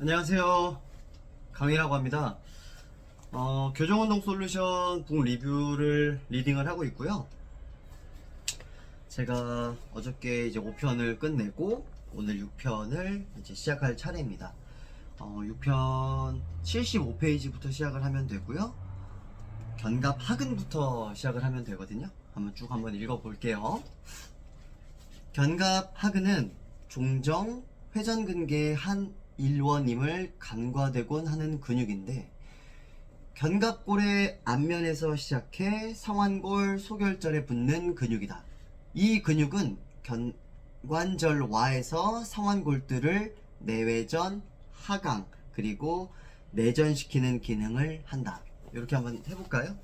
안녕하세요, 강희라고 합니다. 교정운동 솔루션 북 리뷰를 리딩을 하고 있고요. 제가 어저께 이제 5편을 끝내고 오늘 6편을 이제 시작할 차례입니다. 6편 75페이지부터 시작을 하면 되고요. 견갑 하근부터 시작을 하면 되거든요. 한번 읽어볼게요. 견갑 하근은 종정 회전근개 한 일원임을 간과되곤 하는 근육인데, 견갑골의 앞면에서 시작해 상완골 소결절에 붙는 근육이다. 이 근육은 견관절와에서 상완골들을 내외전, 하강, 그리고 내전시키는 기능을 한다. 이렇게 한번 해볼까요?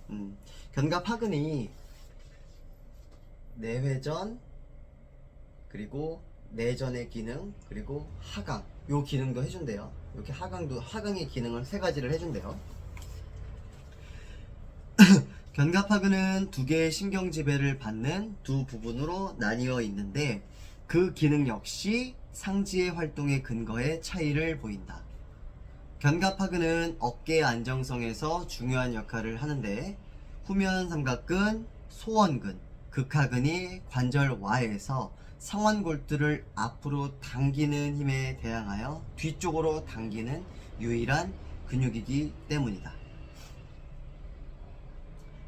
견갑 하근이 내외전, 그리고 내전의 기능, 그리고 하강, 요 기능도 해준대요. 이렇게 하강의 기능을 세 가지를 해준대요. 견갑하근은 두 개의 신경 지배를 받는 두 부분으로 나뉘어 있는데, 그 기능 역시 상지의 활동의 근거에 차이를 보인다. 견갑하근은 어깨의 안정성에서 중요한 역할을 하는데, 후면 삼각근, 소원근, 극하근이 관절와에서 상완골들을 앞으로 당기는 힘에 대항하여 뒤쪽으로 당기는 유일한 근육이기 때문이다.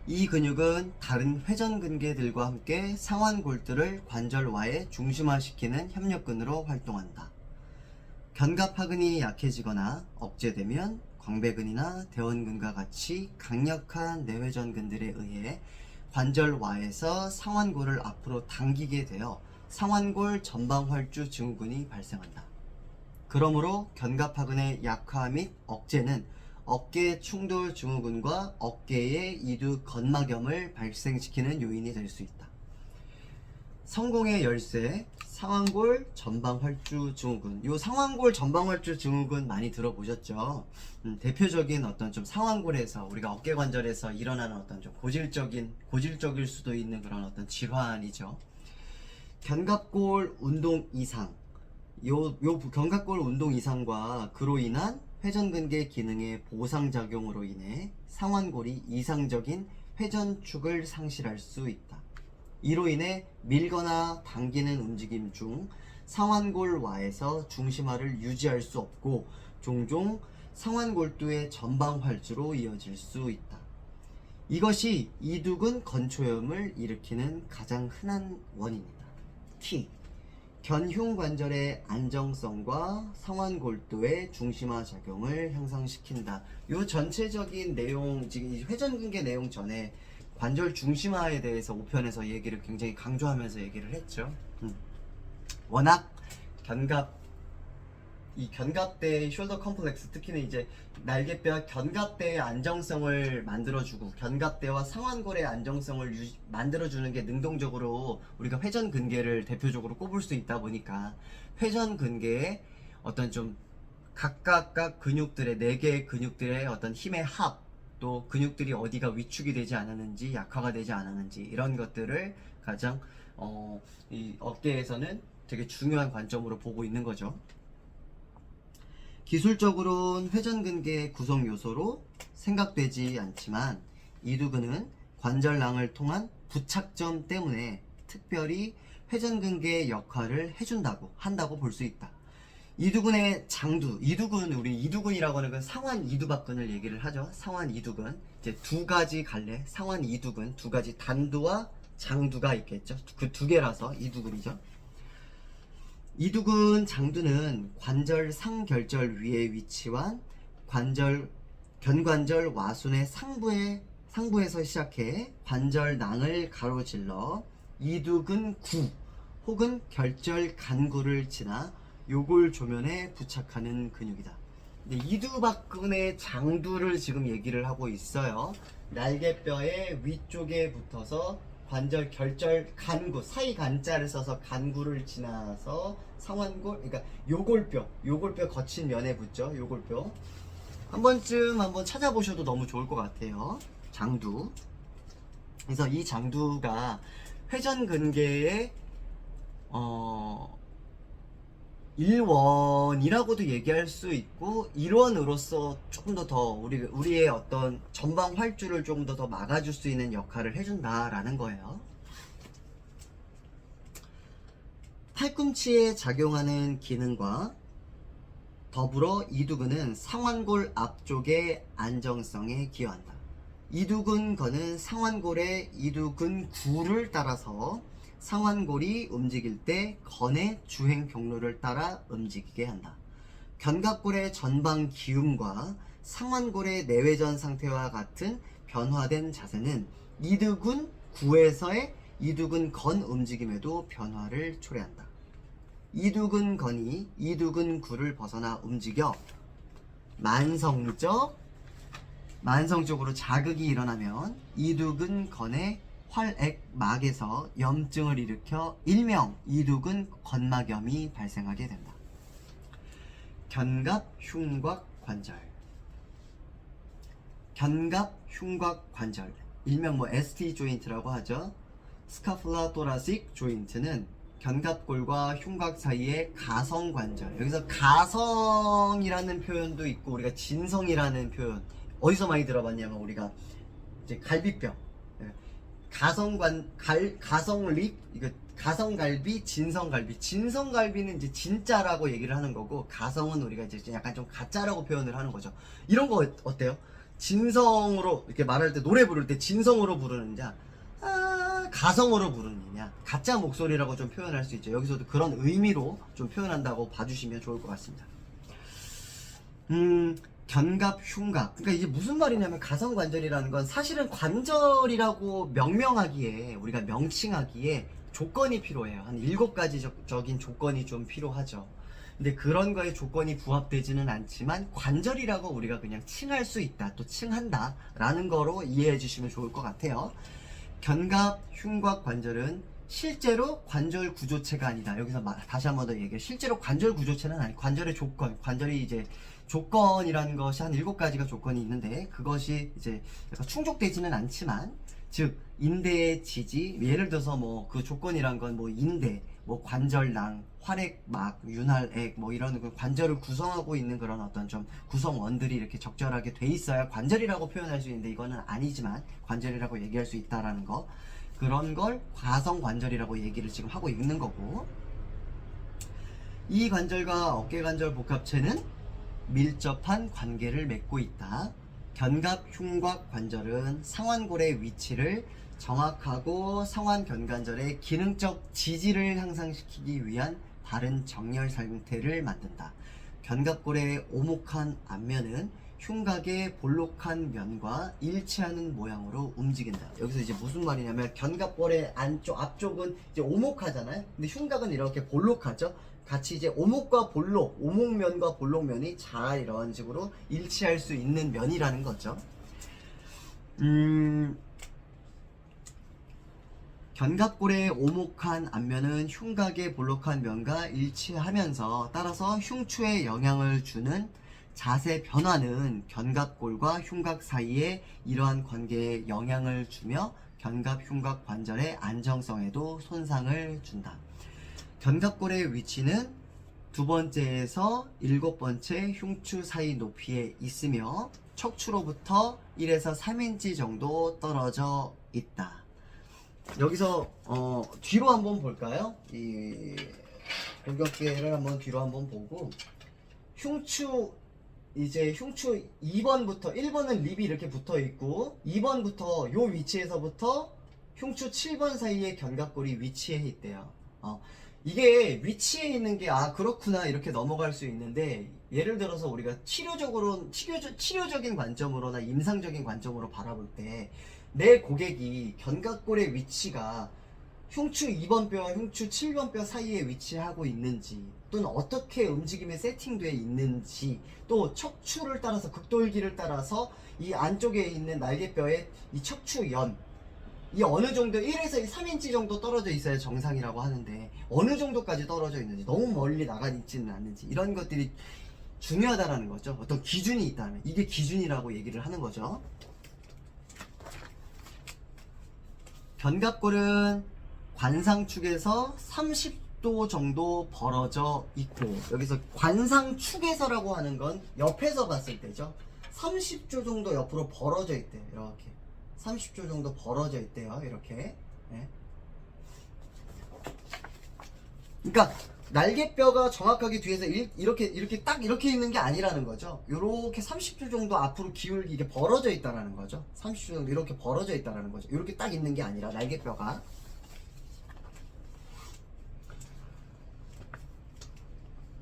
이 근육은 다른 회전근개들과 함께 상완골들을 관절와에 중심화시키는 협력근으로 활동한다. 견갑하근이 약해지거나 억제되면 광배근이나 대원근과 같이 강력한 내외전근들에 의해 관절와에서 상완골을 앞으로 당기게 되어 상완골 전방활주 증후군이 발생한다. 그러므로 견갑하근의 약화 및 억제는 어깨 충돌 증후군과 어깨의 이두 건막염을 발생시키는 요인이 될 수 있다. 성공의 열쇠, 상완골 전방활주 증후군. 요 상완골 전방활주 증후군 많이 들어보셨죠? 대표적인 어떤 좀 상완골에서, 우리가 어깨 관절에서 일어나는 어떤 좀 고질적일 수도 있는 그런 어떤 질환이죠. 견갑골 운동 이상, 요 견갑골 운동 이상과 그로 인한 회전근개 기능의 보상작용으로 인해 상완골이 이상적인 회전축을 상실할 수 있다. 이로 인해 밀거나 당기는 움직임 중 상완골와에서 중심화를 유지할 수 없고 종종 상완골두의 전방활주로 이어질 수 있다. 이것이 이두근 건초염을 일으키는 가장 흔한 원인이다. T. 견흉관절의 안정성과 상완골두의 중심화 작용을 향상시킨다. 이 전체적인 내용, 지금 회전근개 내용 전에 관절 중심화에 대해서 5편에서 얘기를 굉장히 강조하면서 얘기를 했죠. 워낙 이 견갑대의 숄더 컴플렉스, 특히는 이제 날개뼈와 견갑대의 안정성을 만들어주고 견갑대와 상완골의 안정성을 만들어주는 게 능동적으로 우리가 회전근개를 대표적으로 꼽을 수 있다 보니까, 회전근개의 어떤 좀 각각 근육들의 4개의 근육들의 어떤 힘의 합, 또 근육들이 어디가 위축이 되지 않았는지 약화가 되지 않았는지, 이런 것들을 가장 이 어깨에서는 되게 중요한 관점으로 보고 있는 거죠. 기술적으로는 회전근개의 구성 요소로 생각되지 않지만, 이두근은 관절낭을 통한 부착점 때문에 특별히 회전근개의 역할을 한다고 볼 수 있다. 이두근의 장두, 우리 이두근이라고 하는 건 상완 이두박근을 얘기를 하죠. 상완 이두근. 이제 두 가지 갈래, 상완 이두근, 두 가지 단두와 장두가 있겠죠. 그 두 개라서 이두근이죠. 이두근 장두는 관절 상결절 위에 위치한 견관절 와순의 상부에서 시작해 관절낭을 가로질러 이두근 구 혹은 결절 간구를 지나 요골 조면에 부착하는 근육이다. 이두박근의 장두를 지금 얘기를 하고 있어요. 날개뼈의 위쪽에 붙어서 관절 결절 간구, 사이 간자를 써서 간구를 지나서 상완골, 그러니까 요골뼈 거친 면에 붙죠. 요골뼈. 한번 찾아보셔도 너무 좋을 것 같아요. 장두. 그래서 이 장두가 회전근개의 일원이라고도 얘기할 수 있고 일원으로서 조금 더 우리의 어떤 전방 활주를 조금 더 막아줄 수 있는 역할을 해준다라는 거예요. 팔꿈치에 작용하는 기능과 더불어 이두근은 상완골 앞쪽의 안정성에 기여한다. 이두근건은 상완골의 이두근구를 따라서 상완골이 움직일 때 건의 주행 경로를 따라 움직이게 한다. 견갑골의 전방 기움과 상완골의 내외전 상태와 같은 변화된 자세는 이두근구에서의 이두근건 움직임에도 변화를 초래한다. 이두근건이 이두근구를 벗어나 움직여 만성적으로 자극이 일어나면 이두근건의 활액막에서 염증을 일으켜 일명 이두근 건막염이 발생하게 된다. 견갑 흉곽 관절 일명 ST 조인트라고 하죠. 스카플라 토라식 조인트는 견갑골과 흉곽 사이의 가성관절, 여기서 가성이라는 표현도 있고 우리가 진성이라는 표현 어디서 많이 들어봤냐면 우리가 이제 갈비뼈, 가성립, 이거 가성갈비, 진성갈비. 진성갈비는 이제 진짜라고 얘기를 하는 거고, 가성은 우리가 이제 약간 좀 가짜라고 표현을 하는 거죠. 이런 거 어때요? 진성으로 이렇게 말할 때 노래 부를 때 진성으로 부르느냐, 가성으로 부르느냐, 가짜 목소리라고 좀 표현할 수 있죠. 여기서도 그런 의미로 좀 표현한다고 봐주시면 좋을 것 같습니다. 견갑 흉곽, 그러니까 이게 무슨 말이냐면 가성관절이라는 건 사실은 관절이라고 명명하기에, 우리가 명칭하기에 조건이 필요해요. 한 7가지적인 조건이 좀 필요하죠. 근데 그런 거에 조건이 부합되지는 않지만 관절이라고 우리가 그냥 칭할 수 있다, 또 칭한다 라는 거로 이해해 주시면 좋을 것 같아요. 견갑 흉곽 관절은 실제로 관절 구조체가 아니다. 여기서 다시 한 번 더 얘기해요. 실제로 관절 구조체는 아니, 관절의 조건, 관절이 이제 조건이라는 것이 한 7가지가 조건이 있는데 그것이 이제 약간 충족되지는 않지만, 즉 인대의 지지, 예를 들어서 뭐 그 조건이란 건 뭐 인대, 뭐 관절낭, 활액막, 윤활액, 뭐 이런 그 관절을 구성하고 있는 그런 어떤 좀 구성원들이 이렇게 적절하게 돼 있어야 관절이라고 표현할 수 있는데, 이거는 아니지만 관절이라고 얘기할 수 있다라는 거, 그런 걸 가성관절이라고 얘기를 지금 하고 있는 거고, 이 관절과 어깨관절 복합체는 밀접한 관계를 맺고 있다. 견갑 흉곽 관절은 상완골의 위치를 정확하고 상완견관절의 기능적 지지를 향상시키기 위한 바른 정렬 상태를 만든다. 견갑골의 오목한 앞면은 흉곽의 볼록한 면과 일치하는 모양으로 움직인다. 여기서 이제 무슨 말이냐면, 견갑골의 앞쪽은 이제 오목하잖아요. 근데 흉곽은 이렇게 볼록하죠. 같이 이제 오목과 볼록, 오목면과 볼록면이 잘 이런 식으로 일치할 수 있는 면이라는 거죠. 견갑골의 오목한 앞면은 흉곽의 볼록한 면과 일치하면서 따라서 흉추에 영향을 주는 자세 변화는 견갑골과 흉곽 사이에 이러한 관계에 영향을 주며 견갑 흉곽 관절의 안정성에도 손상을 준다. 견갑골의 위치는 2번째에서 7번째 흉추 사이 높이에 있으며 척추로부터 1에서 3인치 정도 떨어져 있다. 여기서 뒤로 한번 볼까요? 이 골격계를 한번 뒤로 한번 보고, 흉추 2번부터 1번은 립이 이렇게 붙어 있고 2번부터 요 위치에서부터 흉추 7번 사이에 견갑골이 위치해 있대요. 이게 위치해 있는 게 그렇구나 이렇게 넘어갈 수 있는데, 예를 들어서 우리가 치료적인 관점으로나 임상적인 관점으로 바라볼 때 내 고객이 견갑골의 위치가 흉추 2번 뼈와 흉추 7번 뼈 사이에 위치하고 있는지, 또는 어떻게 움직임에 세팅되어 있는지, 또 척추를 따라서, 극돌기를 따라서 이 안쪽에 있는 날개뼈의 이 척추연, 이 어느 정도 1에서 3인치 정도 떨어져 있어야 정상이라고 하는데 어느 정도까지 떨어져 있는지, 너무 멀리 나가 있지는 않는지, 이런 것들이 중요하다라는 거죠. 어떤 기준이 있다면 이게 기준이라고 얘기를 하는 거죠. 견갑골은 관상축에서 30도 정도 벌어져 있고, 여기서 관상축에서라고 하는 건 옆에서 봤을 때죠. 30도 정도 옆으로 벌어져 있대요. 이렇게 30도 정도 벌어져 있대요. 이렇게. 네. 그러니까 날개뼈가 정확하게 뒤에서 이렇게 딱 이렇게 있는 게 아니라는 거죠. 이렇게 30도 정도 앞으로 기울기, 이게 벌어져 있다라는 거죠. 30도 정도 이렇게 벌어져 있다라는 거죠. 이렇게 딱 있는 게 아니라 날개뼈가.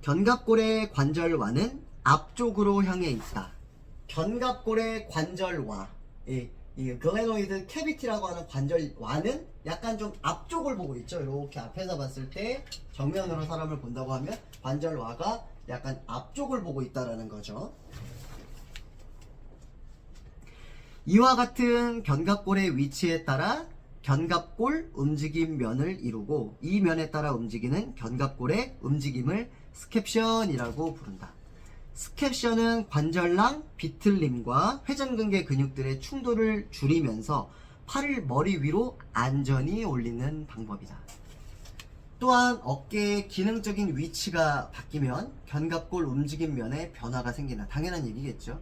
견갑골의 관절와는 앞쪽으로 향해 있다. 견갑골의 관절와, 이 글레노이드 캐비티라고 하는 관절와는 약간 좀 앞쪽을 보고 있죠. 이렇게 앞에서 봤을 때 정면으로 사람을 본다고 하면 관절와가 약간 앞쪽을 보고 있다라는 거죠. 이와 같은 견갑골의 위치에 따라 견갑골 움직임 면을 이루고, 이 면에 따라 움직이는 견갑골의 움직임을 스캡션이라고 부른다. 스캡션은 관절낭, 비틀림과 회전근개 근육들의 충돌을 줄이면서 팔을 머리 위로 안전히 올리는 방법이다. 또한 어깨의 기능적인 위치가 바뀌면 견갑골 움직임 면에 변화가 생긴다. 당연한 얘기겠죠.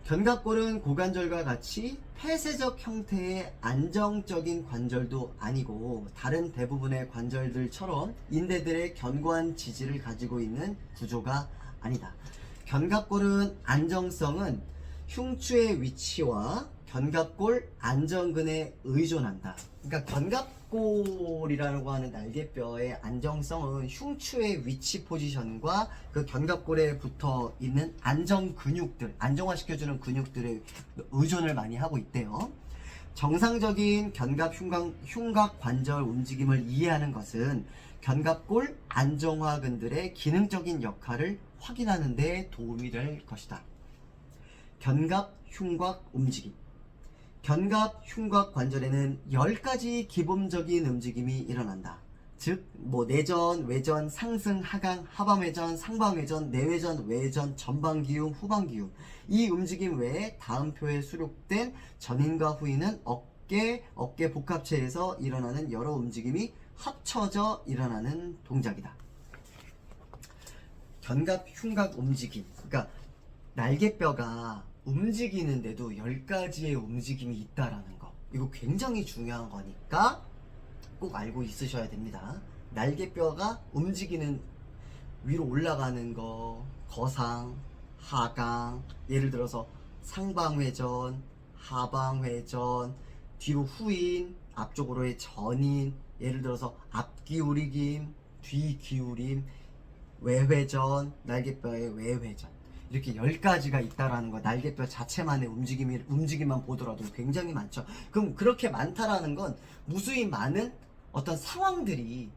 견갑골은 고관절과 같이 폐쇄적 형태의 안정적인 관절도 아니고, 다른 대부분의 관절들처럼 인대들의 견고한 지지를 가지고 있는 구조가 아니다. 견갑골은 안정성은 흉추의 위치와 견갑골 안정근에 의존한다. 그러니까 견갑골이라고 하는 날개뼈의 안정성은 흉추의 위치 포지션과 그 관갑골에 붙어 있는 안정 근육들, 안정화시켜주는 근육들의 의존을 많이 하고 있대요. 정상적인 견갑 흉곽 관절 움직임을 이해하는 것은 견갑골 안정화근들의 기능적인 역할을 확인하는 데 도움이 될 것이다. 견갑 흉곽 움직임. 견갑 흉곽 관절에는 10가지 기본적인 움직임이 일어난다. 즉, 내전, 외전, 상승, 하강, 하반회전, 상반회전, 내외전, 외전, 전방기움, 후방기움. 이 움직임 외에 다음 표에 수록된 전인과 후인은 어깨 복합체에서 일어나는 여러 움직임이 합쳐져 일어나는 동작이다. 견갑 흉곽 움직임. 그러니까 날개뼈가 움직이는데도 10가지의 움직임이 있다라는 거. 이거 굉장히 중요한 거니까 꼭 알고 있으셔야 됩니다. 날개뼈가 움직이는, 위로 올라가는 거, 거상, 하강, 예를 들어서 상방회전, 하방회전, 뒤로 후인, 앞쪽으로의 전인, 예를 들어서 앞기울이김, 뒤기울임, 외회전, 날개뼈의 외회전, 이렇게 10가지가 있다라는 거. 날개뼈 자체만의 움직임만 보더라도 굉장히 많죠. 그럼 그렇게 많다라는 건 무수히 많은 어떤 상황들을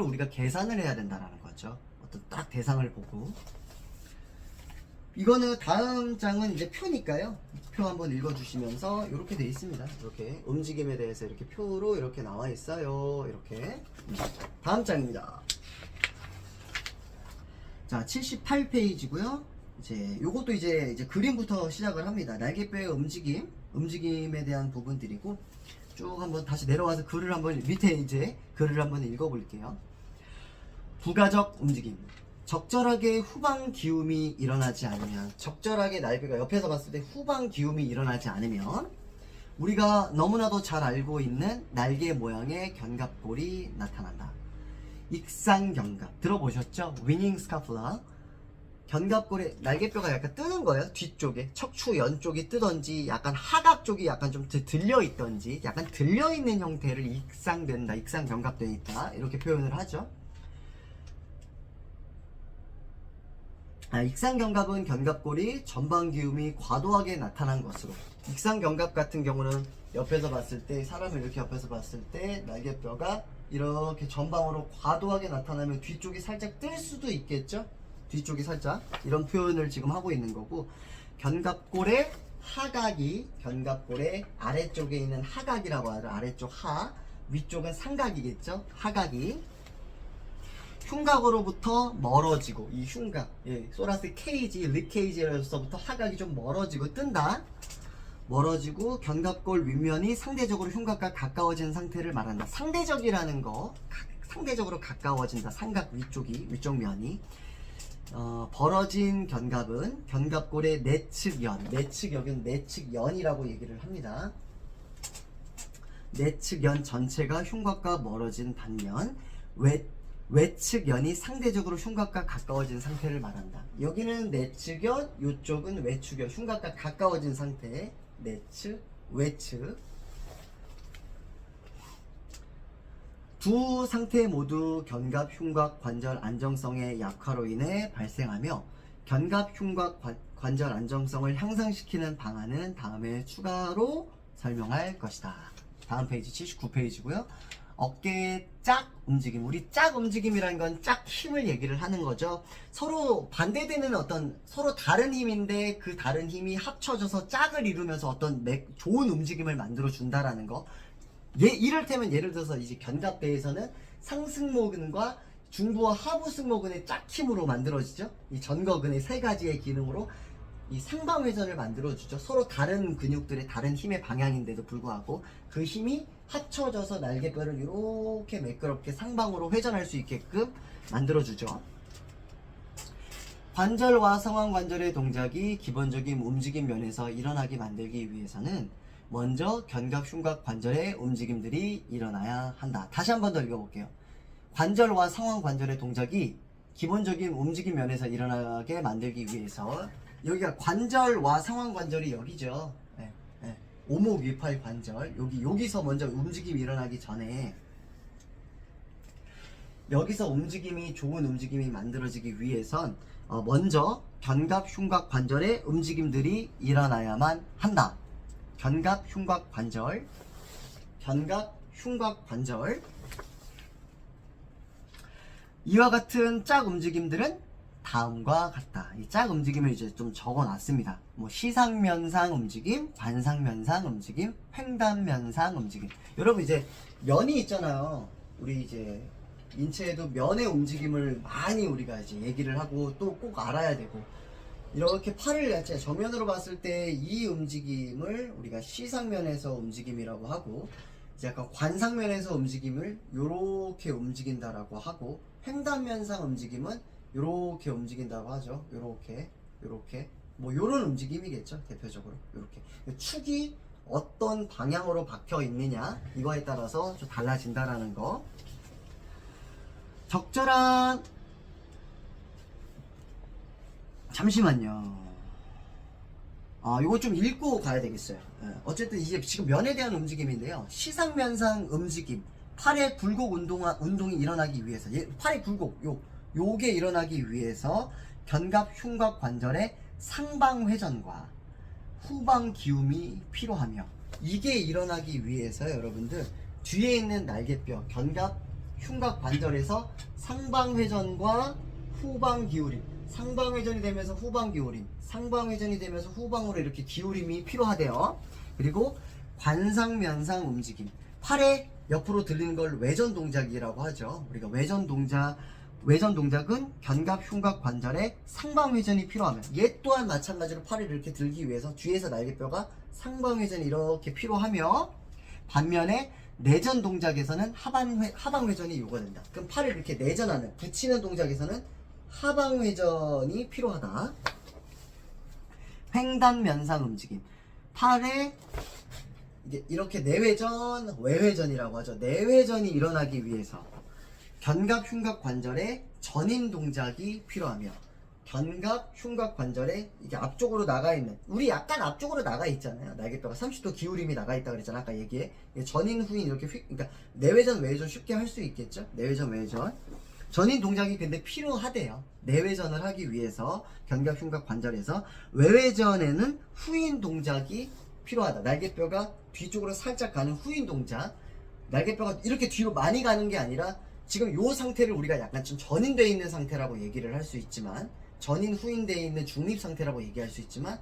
우리가 계산을 해야 된다라는 거죠. 어떤 딱 대상을 보고. 이거는 다음 장은 이제 표니까요. 표 한번 읽어주시면서 이렇게 돼 있습니다. 이렇게 움직임에 대해서 이렇게 표로 이렇게 나와 있어요. 이렇게. 다음 장입니다. 자, 78페이지고요. 요것도 이제 그림부터 시작을 합니다. 날개뼈의 움직임에 대한 부분들이고, 쭉 한번 다시 내려와서 밑에 이제 글을 한번 읽어볼게요. 부가적 움직임. 적절하게 후방 기움이 일어나지 않으면, 적절하게 날개가 옆에서 봤을 때 후방 기움이 일어나지 않으면 우리가 너무나도 잘 알고 있는 날개 모양의 견갑골이 나타난다. 익상견갑 들어보셨죠? 위닝 스카플라. 견갑골에 날개뼈가 약간 뜨는 거예요. 뒤쪽에 척추 연쪽이 뜨던지, 약간 하각 쪽이 약간 좀 들려 있던지, 약간 들려 있는 형태를 익상된다, 익상견갑돼 있다, 이렇게 표현을 하죠. 익상견갑은 견갑골이 전방기움이 과도하게 나타난 것으로, 익상견갑 같은 경우는 옆에서 봤을 때, 사람을 이렇게 옆에서 봤을 때 날개뼈가 이렇게 전방으로 과도하게 나타나면 뒤쪽이 살짝 뜰 수도 있겠죠. 뒤쪽이 살짝, 이런 표현을 지금 하고 있는 거고, 견갑골의 하각이, 견갑골의 아래쪽에 있는 하각이라고 하죠. 아래쪽 하, 위쪽은 상각이겠죠. 하각이 흉곽으로부터 멀어지고, 이 흉곽, 소라스 케이지, 립 케이지에서부터 하각이 좀 멀어지고 뜬다. 멀어지고 견갑골 윗면이 상대적으로 흉곽과 가까워지는 상태를 말한다. 상대적이라는 거, 상대적으로 가까워진다. 삼각 위쪽 면이. 벌어진 견갑은 견갑골의 내측연, 여기는 내측연이라고 얘기를 합니다. 내측연 전체가 흉곽과 멀어진 반면 외측연이 상대적으로 흉곽과 가까워진 상태를 말한다. 여기는 내측연, 이쪽은 외측연, 흉곽과 가까워진 상태. 내측, 외측. 두 상태 모두 견갑 흉곽 관절 안정성의 약화로 인해 발생하며 견갑 흉곽 관절 안정성을 향상시키는 방안은 다음에 추가로 설명할 것이다. 다음 페이지 79페이지고요. 어깨의 짝 움직임. 우리 짝 움직임이라는 건 짝 힘을 얘기를 하는 거죠. 서로 반대되는 서로 다른 힘인데 그 다른 힘이 합쳐져서 짝을 이루면서 어떤 좋은 움직임을 만들어 준다라는 거. 이를테면 예를 들어서 이제 견갑대에서는 상승모근과 중부와 하부 승모근의 짝힘으로 만들어지죠. 이 전거근의 세 가지의 기능으로 이 상방회전을 만들어주죠. 서로 다른 근육들의 다른 힘의 방향인데도 불구하고 그 힘이 합쳐져서 날개뼈를 이렇게 매끄럽게 상방으로 회전할 수 있게끔 만들어주죠. 관절과 상완관절의 동작이 기본적인 움직임 면에서 일어나게 만들기 위해서는 먼저 견갑 흉곽 관절의 움직임들이 일어나야 한다. 다시 한 번 더 읽어볼게요. 관절과 상완관절의 동작이 기본적인 움직임 면에서 일어나게 만들기 위해서, 여기가 관절과 상완관절이 여기죠. 오목 위팔 관절. 여기서 먼저 움직임이 일어나기 전에, 여기서 좋은 움직임이 만들어지기 위해선 먼저 견갑 흉곽 관절의 움직임들이 일어나야만 한다. 견갑 흉곽 관절. 이와 같은 짝 움직임들은 다음과 같다. 이 짝 움직임을 이제 좀 적어놨습니다. 시상면상 움직임, 관상면상 움직임, 횡단면상 움직임. 여러분 이제 면이 있잖아요. 우리 이제 인체에도 면의 움직임을 많이 우리가 이제 얘기를 하고 또 꼭 알아야 되고, 이렇게 팔을 정면으로 봤을 때 이 움직임을 우리가 시상면에서 움직임이라고 하고, 이제 약간 관상면에서 움직임을 요렇게 움직인다라고 하고, 횡단면상 움직임은 요렇게 움직인다고 하죠. 요렇게 요런 움직임이겠죠. 대표적으로 요렇게 축이 어떤 방향으로 박혀 있느냐, 이거에 따라서 좀 달라진다라는 거. 적절한, 잠시만요. 이거 좀 읽고 가야 되겠어요. 어쨌든 이제 지금 면에 대한 움직임인데요. 시상면상 움직임, 팔의 굴곡 운동이 일어나기 위해서, 팔의 굴곡, 요게 일어나기 위해서 견갑 흉곽 관절의 상방 회전과 후방 기움이 필요하며, 이게 일어나기 위해서 여러분들 뒤에 있는 날개뼈 견갑 흉곽 관절에서 상방 회전과 후방 기울임, 상방 회전이 되면서 후방 기울임, 상방 회전이 되면서 후방으로 이렇게 기울임이 필요하대요. 그리고 관상면상 움직임, 팔의 옆으로 들리는 걸 외전 동작이라고 하죠. 우리가 외전 동작은 견갑 흉곽 관절에 상방 회전이 필요하면, 얘 또한 마찬가지로 팔을 이렇게 들기 위해서 뒤에서 날개뼈가 상방 회전이 이렇게 필요하며, 반면에 내전 동작에서는 하방 회전이 요구된다. 그럼 팔을 이렇게 내전하는, 붙이는 동작에서는 하방 회전이 필요하다. 횡단면상 움직임, 팔에 이렇게 내회전, 외회전이라고 하죠. 내회전이 일어나기 위해서 견갑 흉곽 관절에 전인 동작이 필요하며, 견갑 흉곽 관절에 이게 앞쪽으로 나가 있는, 우리 약간 앞쪽으로 나가 있잖아요. 날개뼈가 30도 기울임이 나가 있다 그랬잖아, 아까 얘기해. 전인 후인 이렇게 그러니까 내회전 외회전 쉽게 할 수 있겠죠. 내회전 외회전, 전인 동작이 근데 필요하대요. 내회전을 하기 위해서 견갑 흉곽 관절에서. 외회전에는 후인 동작이 필요하다. 날개뼈가 뒤쪽으로 살짝 가는 후인 동작. 날개뼈가 이렇게 뒤로 많이 가는 게 아니라, 지금 요 상태를 우리가 약간 좀 전인되어 있는 상태라고 얘기를 할 수 있지만, 전인 후인되어 있는 중립 상태라고 얘기할 수 있지만,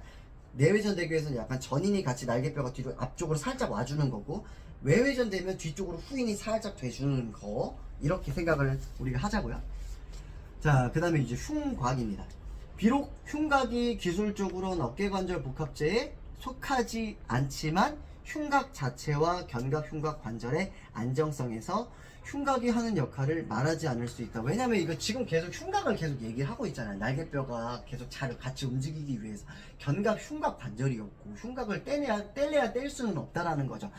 내회전 되기 위해서는 약간 전인이 같이 날개뼈가 뒤로 앞쪽으로 살짝 와주는 거고, 외회전 되면 뒤쪽으로 후인이 살짝 돼주는 거, 이렇게 생각을 우리가 하자고요. 자, 그 다음에 이제 흉곽입니다. 비록 흉곽이 기술적으로는 어깨관절 복합제에 속하지 않지만 흉곽 자체와 견갑 흉곽 관절의 안정성에서 흉곽이 하는 역할을 말하지 않을 수 있다. 왜냐면 이거 지금 계속 흉곽을 계속 얘기를 하고 있잖아요. 날개뼈가 계속 잘 같이 움직이기 위해서 견갑 흉곽 관절이었고 흉곽을 떼내야 뗄 수는 없다라는 거죠.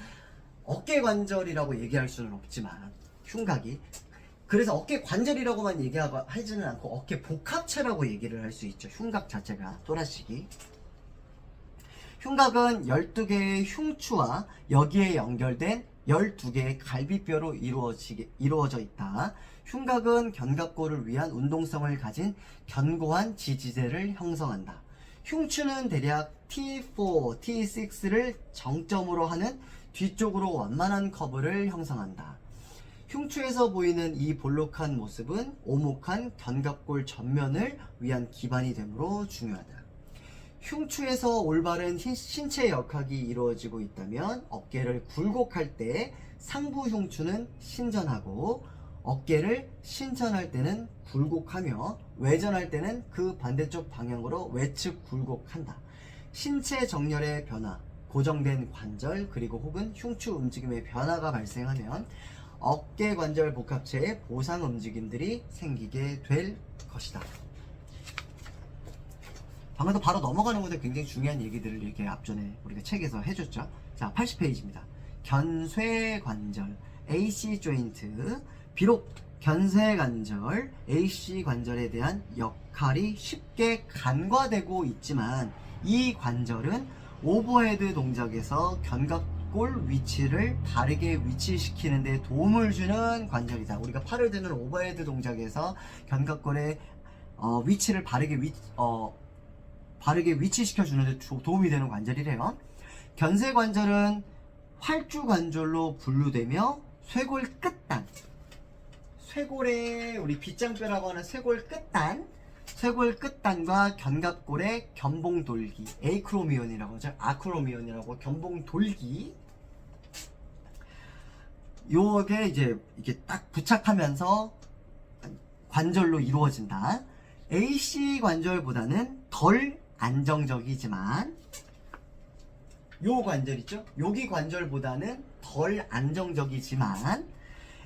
어깨 관절이라고 얘기할 수는 없지만 흉곽이, 그래서 어깨 관절이라고만 얘기하지는 않고 어깨 복합체라고 얘기를 할 수 있죠. 흉곽 자체가 또라식이. 흉곽은 12개의 흉추와 여기에 연결된 12개의 갈비뼈로 이루어져 있다. 흉곽은 견갑골을 위한 운동성을 가진 견고한 지지대를 형성한다. 흉추는 대략 T4, T6를 정점으로 하는 뒤쪽으로 완만한 커브를 형성한다. 흉추에서 보이는 이 볼록한 모습은 오목한 견갑골 전면을 위한 기반이 되므로 중요하다. 흉추에서 올바른 신체 역학이 이루어지고 있다면 어깨를 굴곡할 때 상부 흉추는 신전하고 어깨를 신전할 때는 굴곡하며 외전할 때는 그 반대쪽 방향으로 외측 굴곡한다. 신체 정렬의 변화, 고정된 관절 그리고 혹은 흉추 움직임의 변화가 발생하면 어깨 관절 복합체의 보상 움직임들이 생기게 될 것이다. 방금도 바로 넘어가는 것에 굉장히 중요한 얘기들을 이렇게 앞전에 우리가 책에서 해줬죠. 자, 80페이지입니다. 견쇄관절, AC 조인트. 비록 견쇄관절, AC 관절에 대한 역할이 쉽게 간과되고 있지만 이 관절은 오버헤드 동작에서 견갑골 위치를 바르게 위치시키는 데 도움을 주는 관절이다. 우리가 팔을 드는 오버헤드 동작에서 견갑골의 위치를 바르게 위치시켜 주는 데 도움이 되는 관절이래요. 견쇄관절은 활주관절로 분류되며 쇄골 끝단, 쇄골의 우리 빗장뼈라고 하는 쇄골 끝단과 견갑골의 견봉돌기, 에이크로미온이라고 하죠. 아크로미온이라고 견봉돌기, 요게 이제 이게 딱 부착하면서 관절로 이루어진다. AC 관절보다는 덜 안정적이지만 요 관절 있죠? 여기 관절보다는 덜 안정적이지만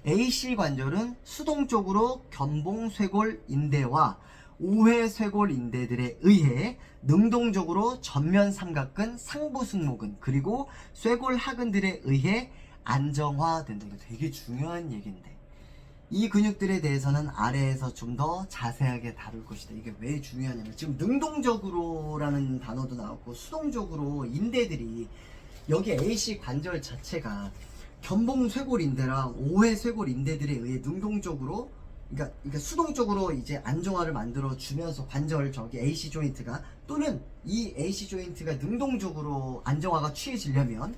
AC 관절은 수동적으로 견봉쇄골 인대와 우회쇄골 인대들에 의해 능동적으로 전면 삼각근, 상부 승모근 그리고 쇄골 하근들에 의해 안정화된다. 이거 되게 중요한 얘기인데 이 근육들에 대해서는 아래에서 좀 더 자세하게 다룰 것이다. 이게 왜 중요하냐면 지금 능동적으로라는 단어도 나왔고 수동적으로 인대들이 여기 AC 관절 자체가 견봉쇄골인대랑 오해쇄골인대들에 의해 능동적으로 그러니까 수동적으로 이제 안정화를 만들어 주면서 관절 저기 AC 조인트가 또는 이 AC 조인트가 능동적으로 안정화가 취해지려면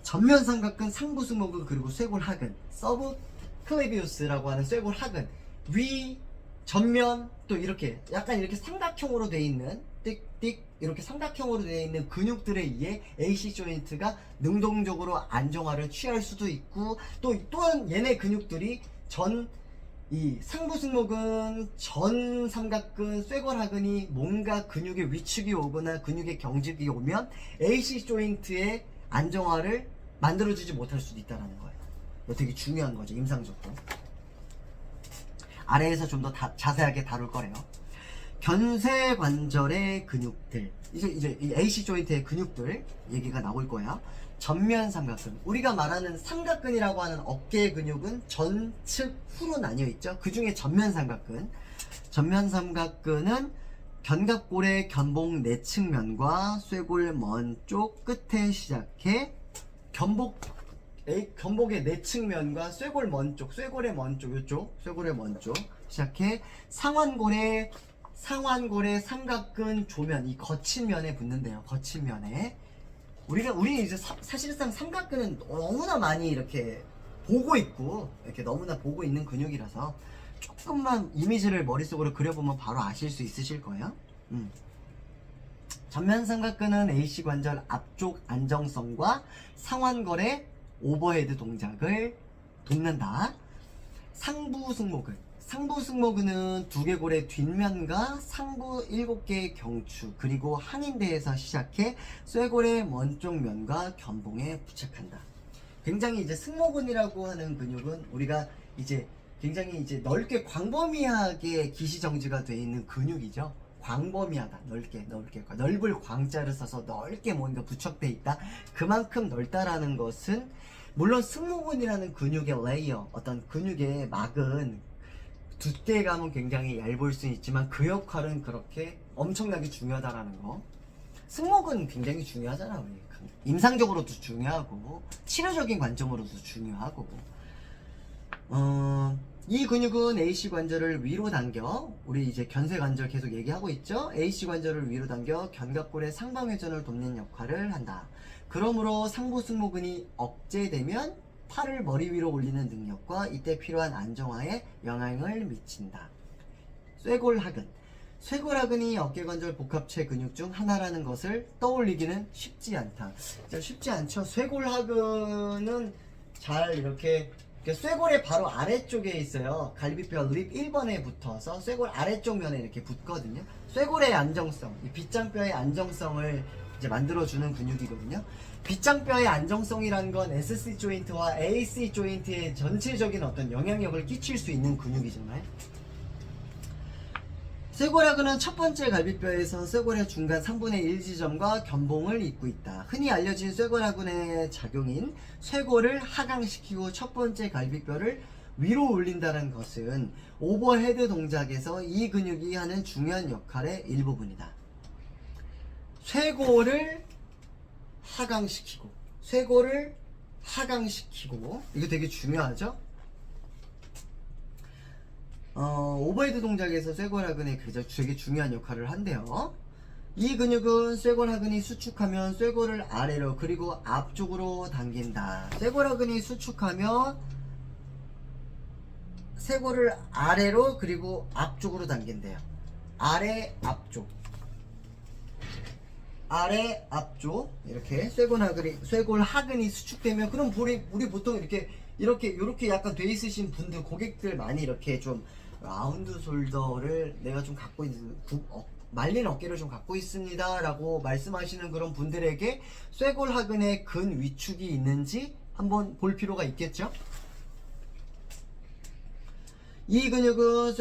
전면 삼각근, 상부 승모근 그리고 쇄골 하근, 서브 클레비우스라고 하는 쇄골 하근, 위, 전면 또 이렇게 약간 이렇게 삼각형으로 되어 있는 띡띡 이렇게 삼각형으로 되어 있는 근육들에 의해 AC 조인트가 능동적으로 안정화를 취할 수도 있고 또한 얘네 근육들이 이 상부 승모근, 전 삼각근, 쇄골 하근이 뭔가 근육의 위축이 오거나 근육의 경직이 오면 AC 조인트의 안정화를 만들어주지 못할 수도 있다는 거예요. 이거 되게 중요한 거죠. 임상적으로. 아래에서 좀 더 자세하게 다룰 거래요. 견쇄관절의 근육들, 이제 이 AC 조인트의 근육들 얘기가 나올 거야. 전면 삼각근, 우리가 말하는 삼각근이라고 하는 어깨 근육은 전측 후로 나뉘어 있죠. 그 중에 전면 삼각근은 견갑골의 견봉 내측면과 쇄골 먼 쪽 끝에 시작해 견복의 내측면과 쇄골의 먼 쪽 시작해 상완골의 삼각근 조면, 이 거친 면에 붙는데요. 거친 면에 우리 이제 사실상 삼각근은 너무나 많이 이렇게 보고 있고 이렇게 너무나 보고 있는 근육이라서 조금만 이미지를 머릿속으로 그려보면 바로 아실 수 있으실 거예요. 전면 삼각근은 AC 관절 앞쪽 안정성과 상완골의 오버헤드 동작을 돕는다. 상부 승모근은 두개골의 뒷면과 상부 7개의 경추 그리고 항인대에서 시작해 쇄골의 먼쪽 면과 견봉에 부착한다. 굉장히 이제 승모근이라고 하는 근육은 우리가 이제 굉장히 이제 넓게 광범위하게 기시정지가 되어 있는 근육이죠. 광범위하다. 넓게 넓을 광자를 써서 넓게 뭔가 부착돼 있다. 그만큼 넓다라는 것은 물론 승모근이라는 근육의 레이어, 어떤 근육의 막은 두께감은 굉장히 얇을 수 있지만 그 역할은 그렇게 엄청나게 중요하다라는 거. 승모근 굉장히 중요하잖아. 우리 임상적으로도 중요하고 치료적인 관점으로도 중요하고. 이 근육은 AC 관절을 위로 당겨, 우리 이제 견쇄 관절 계속 얘기하고 있죠. AC 관절을 위로 당겨 견갑골의 상방회전을 돕는 역할을 한다. 그러므로 상부 승모근이 억제되면 팔을 머리 위로 올리는 능력과 이때 필요한 안정화에 영향을 미친다. 쇄골하근. 쇄골하근이 어깨관절 복합체 근육 중 하나라는 것을 떠올리기는 쉽지 않다. 쉽지 않죠. 쇄골하근은 잘 이렇게 쇄골의 바로 아래쪽에 있어요. 갈비뼈 립 1번에 붙어서 쇄골 아래쪽 면에 이렇게 붙거든요. 쇄골의 안정성, 이 빗장뼈의 안정성을 이제 만들어주는 근육이거든요. 빗장뼈의 안정성이라는 건 SC 조인트와 AC 조인트의 전체적인 어떤 영향력을 끼칠 수 있는 근육이잖아요. 쇄골하근은 첫 번째 갈비뼈에서 쇄골의 중간 3분의 1 지점과 견봉을 잇고 있다. 흔히 알려진 쇄골하근의 작용인 쇄골을 하강시키고 첫 번째 갈비뼈를 위로 올린다는 것은 오버헤드 동작에서 이 근육이 하는 중요한 역할의 일부분이다. 쇄골을 하강시키고, 쇄골을 하강시키고, 이거 되게 중요하죠? 오버헤드 동작에서 쇄골하근의 되게 중요한 역할을 한대요. 이 근육은 쇄골하근이 수축하면 쇄골을 아래로 그리고 앞쪽으로 당긴다. 쇄골하근이 수축하면 쇄골을 아래로 그리고 앞쪽으로 당긴대요. 아래 앞쪽, 아래 앞쪽. 이렇게 쇄골하근이 수축되면, 그럼 우리 보통 이렇게 약간 돼 있으신 분들, 고객들 많이 이렇게 좀 라운드 숄더를 내가 좀 갖고 있는, 말린 어깨를 좀 갖고 있습니다 라고 말씀하시는 그런 분들에게 쇄골하근의 근 위축이 있는지 한번 볼 필요가 있겠죠. 이 근육은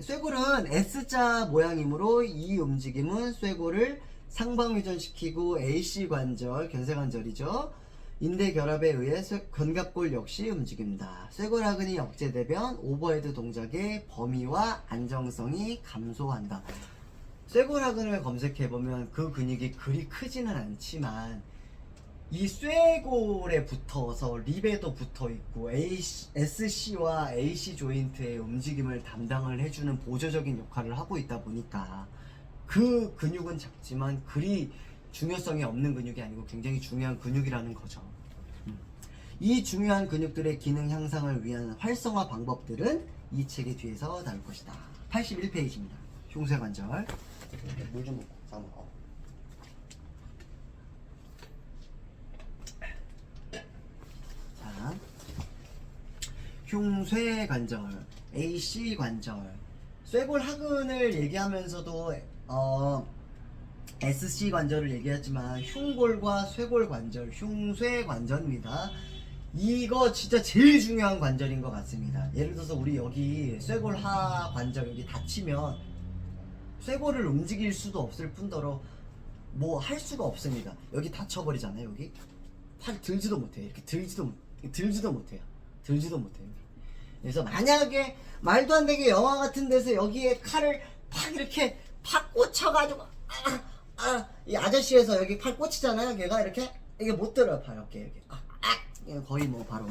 쇄골은 S자 모양이므로 이 움직임은 쇄골을 상방회전시키고 AC 관절, 견쇄관절이죠. 인대 결합에 의해 견갑골 역시 움직입니다. 쇄골하근이 억제되면 오버헤드 동작의 범위와 안정성이 감소한다. 쇄골하근을 검색해보면 그 근육이 그리 크지는 않지만 이 쇄골에 붙어서 립에도 붙어있고 SC와 AC 조인트의 움직임을 담당을 해주는 보조적인 역할을 하고 있다 보니까 그 근육은 작지만 그리 중요성이 없는 근육이 아니고 굉장히 중요한 근육이라는 거죠. 이 중요한 근육들의 기능 향상을 위한 활성화 방법들은 이 책의 뒤에서 다룰 것이다. 81페이지입니다. 흉쇄관절. 물 좀 먹고 싸먹어. 자, 흉쇄관절, AC 관절. 쇄골하근을 얘기하면서도 SC 관절을 얘기했지만 흉골과 쇄골 관절, 흉쇄관절입니다. 이거 진짜 제일 중요한 관절인 것 같습니다. 예를 들어서 우리 여기 쇄골 하 관절 여기 다치면 쇄골을 움직일 수도 없을 뿐더러 뭐 할 수가 없습니다. 여기 다쳐버리잖아요. 여기 팔 들지도 못해요. 이렇게 들지도 못해요. 그래서 만약에 말도 안 되게 영화 같은 데서 여기에 칼을 팍 이렇게 팍 꽂혀가지고 이 아저씨에서 여기 팔 꽂히잖아요. 걔가 이렇게 이게 못 들어요. 팔 어깨 이렇게 거의 뭐 바로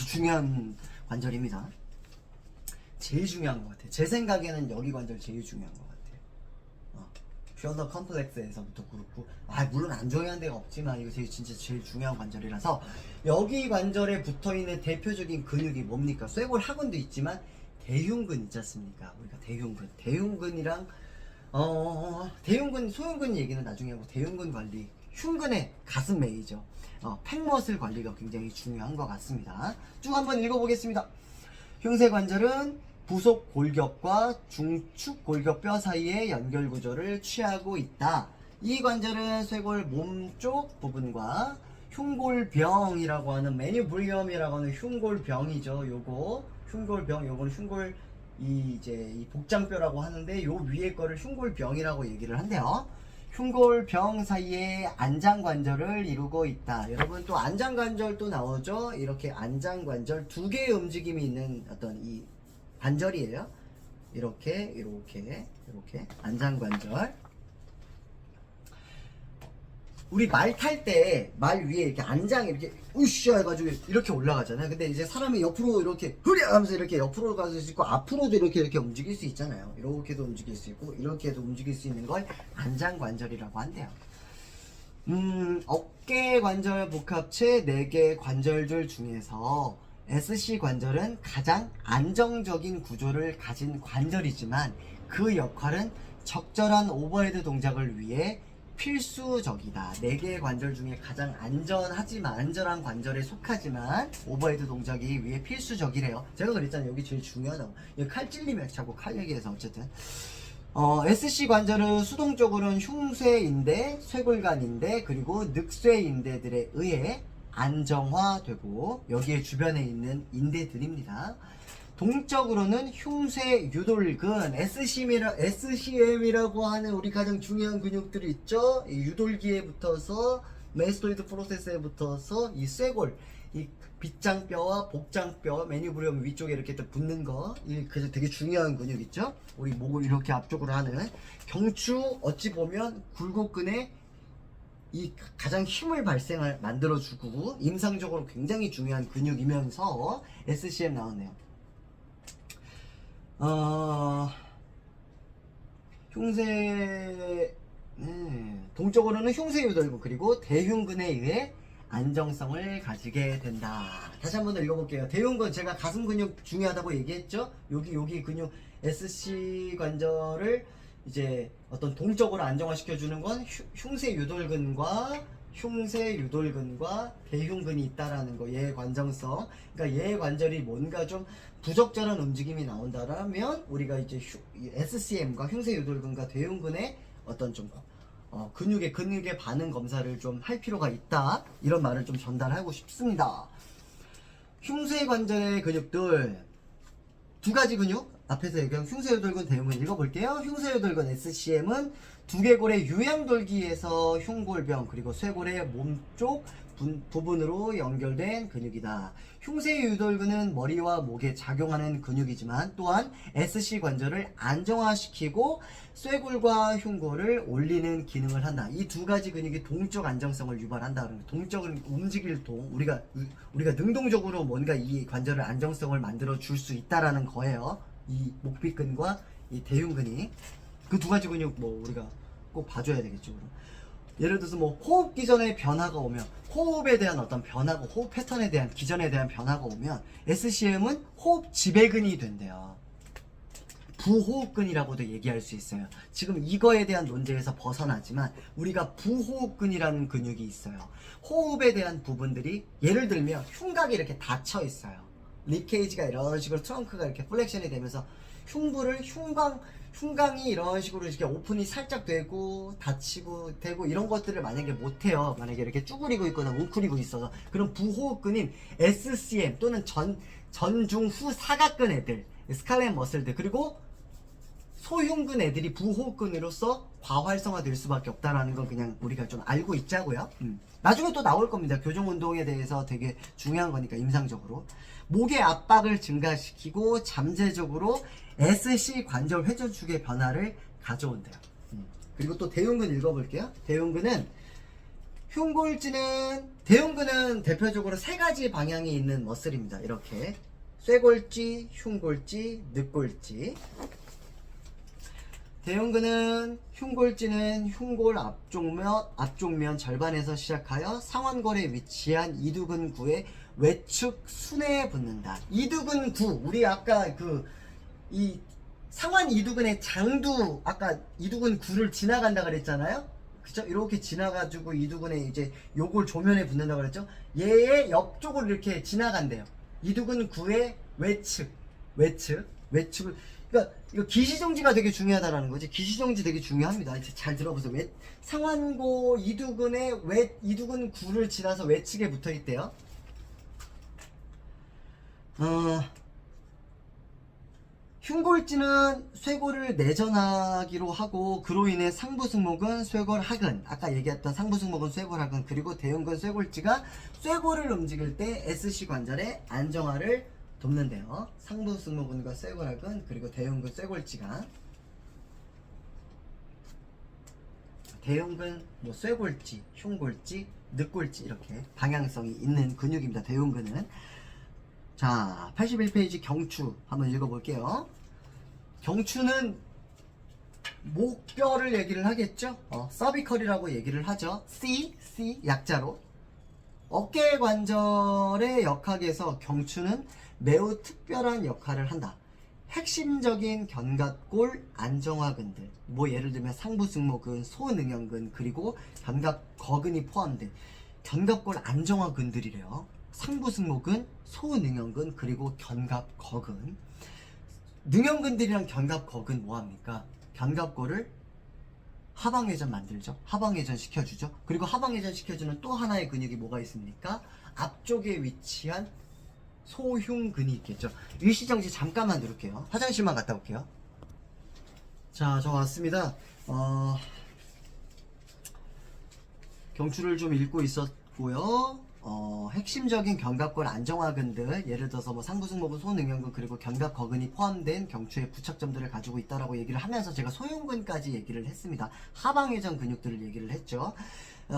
중요한 관절입니다. 제일 중요한 것 같아요. 제 생각에는 여기 관절 제일 중요한 것 같아요. 숄더 컴플렉스에서부터 그렇고, 물론 안 중요한 데가 없지만 이거 진짜 제일 중요한 관절이라서 여기 관절에 붙어있는 대표적인 근육이 뭡니까? 쇄골하근도 있지만 대흉근 있지 않습니까? 우리가 대흉근이랑 대흉근, 소흉근 얘기는 나중에 하고, 대흉근 관리, 흉근의 가슴 메이저, 팽머슬 관리가 굉장히 중요한 것 같습니다. 쭉 한번 읽어보겠습니다. 흉쇄관절은 부속 골격과 중축 골격뼈 사이의 연결 구조를 취하고 있다. 이 관절은 쇄골 몸쪽 부분과 흉골병이라고 하는 메뉴브리엄이라고 하는 흉골병이죠. 요거 흉골병, 요거는 흉골 이 복장뼈라고 하는데 요 위에 거를 흉골병이라고 얘기를 한대요. 흉골병 사이에 안장관절을 이루고 있다. 여러분 또 안장관절 또 나오죠. 이렇게 안장관절 두 개의 움직임이 있는 어떤 이 관절이에요. 이렇게 안장관절. 우리 말 탈 때 말 위에 이렇게 안장이 이렇게 으쌰 해가지고 이렇게 올라가잖아요. 근데 이제 사람이 옆으로 이렇게 흐랴 하면서 이렇게 옆으로 갈 수 있고 앞으로도 이렇게 움직일 수 있잖아요. 이렇게도 움직일 수 있고 이렇게도 움직일 수 있는 걸 안장관절이라고 한대요. 어깨 관절 복합체 4개 관절들 중에서 SC 관절은 가장 안정적인 구조를 가진 관절이지만 그 역할은 적절한 오버헤드 동작을 위해 필수적이다. 4개의 관절 중에 가장 안전한 관절에 속하지만 오버헤드 동작이 위해 필수적이래요. 제가 그랬잖아요. 여기 제일 중요하다고. 칼 찔리면 자꾸 칼 얘기해서 어쨌든 SC 관절은 수동적으로는 흉쇄인대, 쇄골관인대, 그리고 늑쇄인대들에 의해 안정화되고 여기에 주변에 있는 인대들입니다. 동적으로는 흉쇄 유돌근, SCM이라고 하는 우리 가장 중요한 근육들이 있죠. 이 유돌기에 붙어서 메스토이드 프로세스에 붙어서 이 쇄골, 이 빗장뼈와 복장뼈, 메뉴브리엄 위쪽에 이렇게 또 붙는 거, 이 되게 중요한 근육 있죠. 우리 목을 이렇게 앞쪽으로 하는 경추, 어찌 보면 굴곡근에 이 가장 힘을 만들어주고 임상적으로 굉장히 중요한 근육이면서 SCM 나오네요. 동적으로는 흉쇄 유돌근 그리고 대흉근에 의해 안정성을 가지게 된다. 다시 한번 더 읽어볼게요. 대흉근, 제가 가슴 근육 중요하다고 얘기했죠. 여기 근육 SC 관절을 이제 어떤 동적으로 안정화시켜주는 건 흉쇄 유돌근과 대흉근이 있다라는 거. 얘의 관정성. 그러니까 얘의 관절이 뭔가 좀 부적절한 움직임이 나온다라면 우리가 이제 SCM과 흉쇄 유돌근과 대흉근의 어떤 좀 근육의 반응 검사를 좀 할 필요가 있다. 이런 말을 좀 전달하고 싶습니다. 흉쇄 관절의 근육들 두 가지 근육 앞에서 얘기한 흉쇄유돌근 대흉근 읽어볼게요. 흉쇄유돌근 SCM은 두개골의 유양돌기에서 흉골병 그리고 쇄골의 몸쪽 부분으로 연결된 근육이다. 흉쇄유돌근은 머리와 목에 작용하는 근육이지만 또한 SC 관절을 안정화시키고 쇄골과 흉골을 올리는 기능을 한다. 이 두 가지 근육이 동적 안정성을 유발한다. 동적을 움직일 우리가 능동적으로 뭔가 이 관절의 안정성을 만들어 줄 수 있다라는 거예요. 이 목비근과 이 대흉근이 그 두 가지 근육 우리가 꼭 봐줘야 되겠죠. 예를 들어서 호흡 기전에 변화가 오면 호흡에 대한 어떤 변화가 호흡 패턴에 대한 기전에 대한 변화가 오면 SCM은 호흡 지배근이 된대요. 부호흡근이라고도 얘기할 수 있어요. 지금 이거에 대한 논제에서 벗어나지만 우리가 부호흡근이라는 근육이 있어요. 호흡에 대한 부분들이 예를 들면 흉곽이 이렇게 닫혀 있어요. 립케이지가 이런 식으로 트렁크가 이렇게 플렉션이 되면서 흉강이 이런 식으로 이렇게 오픈이 살짝 되고 닫히고 되고 이런 것들을 만약에 못해요. 만약에 이렇게 쭈그리고 있거나 웅크리고 있어서 그럼 부호흡근인 SCM 또는 전중후 사각근 애들 스칼렛 머슬들 그리고 소흉근 애들이 부호흡근으로서 과활성화될 수밖에 없다라는 건 그냥 우리가 좀 알고 있자고요. 나중에 또 나올 겁니다. 교정운동에 대해서 되게 중요한 거니까 임상적으로 목의 압박을 증가시키고 잠재적으로 SC 관절 회전축의 변화를 가져온대요. 그리고 또 대흉근 읽어볼게요. 대흉근은 대흉근은 대표적으로 3가지 방향이 있는 머슬입니다. 이렇게 쇄골지, 흉골지, 늑골지. 대흉근은 흉골지는 흉골 앞쪽면 절반에서 시작하여 상완골에 위치한 이두근구의 외측 순회에 붙는다. 이두근구, 우리 아까 이 상완 이두근의 장두, 아까 이두근구를 지나간다 그랬잖아요. 그쵸? 이렇게 지나가지고 이두근의 이제 요골 조면에 붙는다 그랬죠. 얘의 옆쪽을 이렇게 지나간대요. 이두근구의 외측을 그러니까 이거 기시정지가 되게 중요하다라는 거지. 기시정지 되게 중요합니다. 잘 들어보세요. 상완고 이두근의 이두근 구를 지나서 외측에 붙어 있대요. 흉골지는 쇄골을 내전하기로 하고 그로 인해 상부승모근 쇄골하근, 아까 얘기했던 상부승모근 쇄골하근, 그리고 대흉근 쇄골지가 쇄골을 움직일 때 SC 관절의 안정화를 돕는데요. 상부승모근과 쇄골하근 그리고 대흉근 쇄골지가, 대흉근, 뭐 쇄골지, 흉골지, 늑골지 이렇게 방향성이 있는 근육입니다. 대흉근은. 자, 81페이지 경추 한번 읽어볼게요. 경추는 목뼈를 얘기를 하겠죠. 서비컬이라고 얘기를 하죠. C 약자로. 어깨 관절의 역학에서 경추는 매우 특별한 역할을 한다. 핵심적인 견갑골 안정화근들, 뭐 예를 들면 상부승모근, 소능형근, 그리고 견갑거근이 포함된 견갑골 안정화근들이래요. 상부승모근, 소능형근, 그리고 견갑거근. 능형근들이랑 견갑거근 뭐합니까? 견갑골을 하방회전 만들죠. 하방회전 시켜주죠. 그리고 하방회전 시켜주는 또 하나의 근육이 뭐가 있습니까? 앞쪽에 위치한 소흉근이 있겠죠. 일시정지 잠깐만 누를게요. 화장실만 갔다 올게요. 자, 저 왔습니다. 경추를 좀 읽고 있었고요. 핵심적인 견갑골 안정화근들, 예를 들어서 뭐 상부승모근, 소능형근, 그리고 견갑거근이 포함된 경추의 부착점들을 가지고 있다라고 얘기를 하면서 제가 소흉근까지 얘기를 했습니다. 하방회전 근육들을 얘기를 했죠.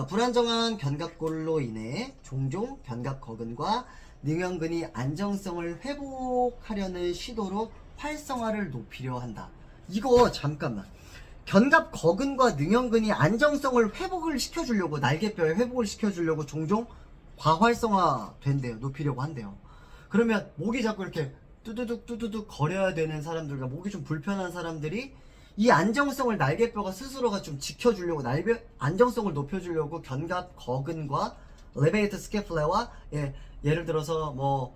불안정한 견갑골로 인해 종종 견갑거근과 능형근이 안정성을 회복하려는 시도로 활성화를 높이려 한다. 이거 잠깐만. 견갑거근과 능형근이 안정성을 회복을 시켜주려고, 날개뼈에 회복을 시켜주려고 종종 과활성화 된대요. 높이려고 한대요. 그러면 목이 자꾸 이렇게 뚜두둑 거려야 되는 사람들과 목이 좀 불편한 사람들이 이 안정성을 날개뼈가 스스로가 좀 지켜주려고, 안정성을 높여주려고 견갑거근과 레베이터 스케플레와, 예를 들어서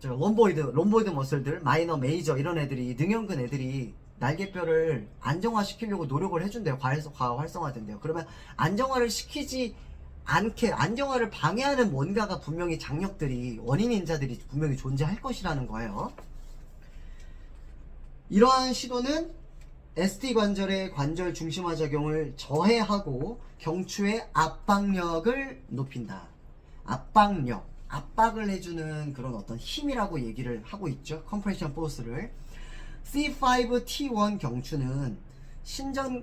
롬보이드 머슬들, 마이너, 메이저 이런 애들이, 능형근 애들이 날개뼈를 안정화시키려고 노력을 해준대요. 과활성화된대요. 그러면 안정화를 시키지 않게, 안정화를 방해하는 뭔가가 분명히 장력들이, 원인 인자들이 분명히 존재할 것이라는 거예요. 이러한 시도는 ST 관절의 관절 중심화 작용을 저해하고 경추의 압박력을 높인다. 압박력, 압박을 해주는 그런 어떤 힘이라고 얘기를 하고 있죠. 컴프레션 포스를. C5T1 경추는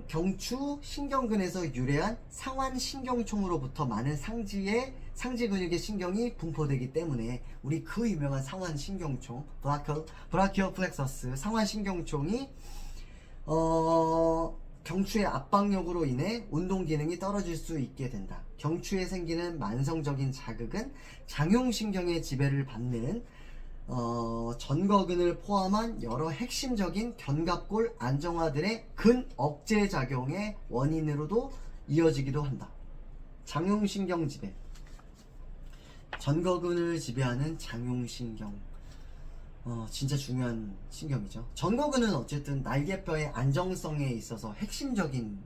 경추 신경근에서 유래한 상완신경총으로부터 많은 상지 근육의 신경이 분포되기 때문에 우리 그 유명한 상완신경총, 브라키오 플렉서스 상완신경총이 경추의 압박력으로 인해 운동 기능이 떨어질 수 있게 된다. 경추에 생기는 만성적인 자극은 장용신경의 지배를 받는 전거근을 포함한 여러 핵심적인 견갑골 안정화들의 근억제 작용의 원인으로도 이어지기도 한다. 장용신경 지배, 전거근을 지배하는 장용신경, 진짜 중요한 신경이죠. 전거근은 어쨌든 날개뼈의 안정성에 있어서 핵심적인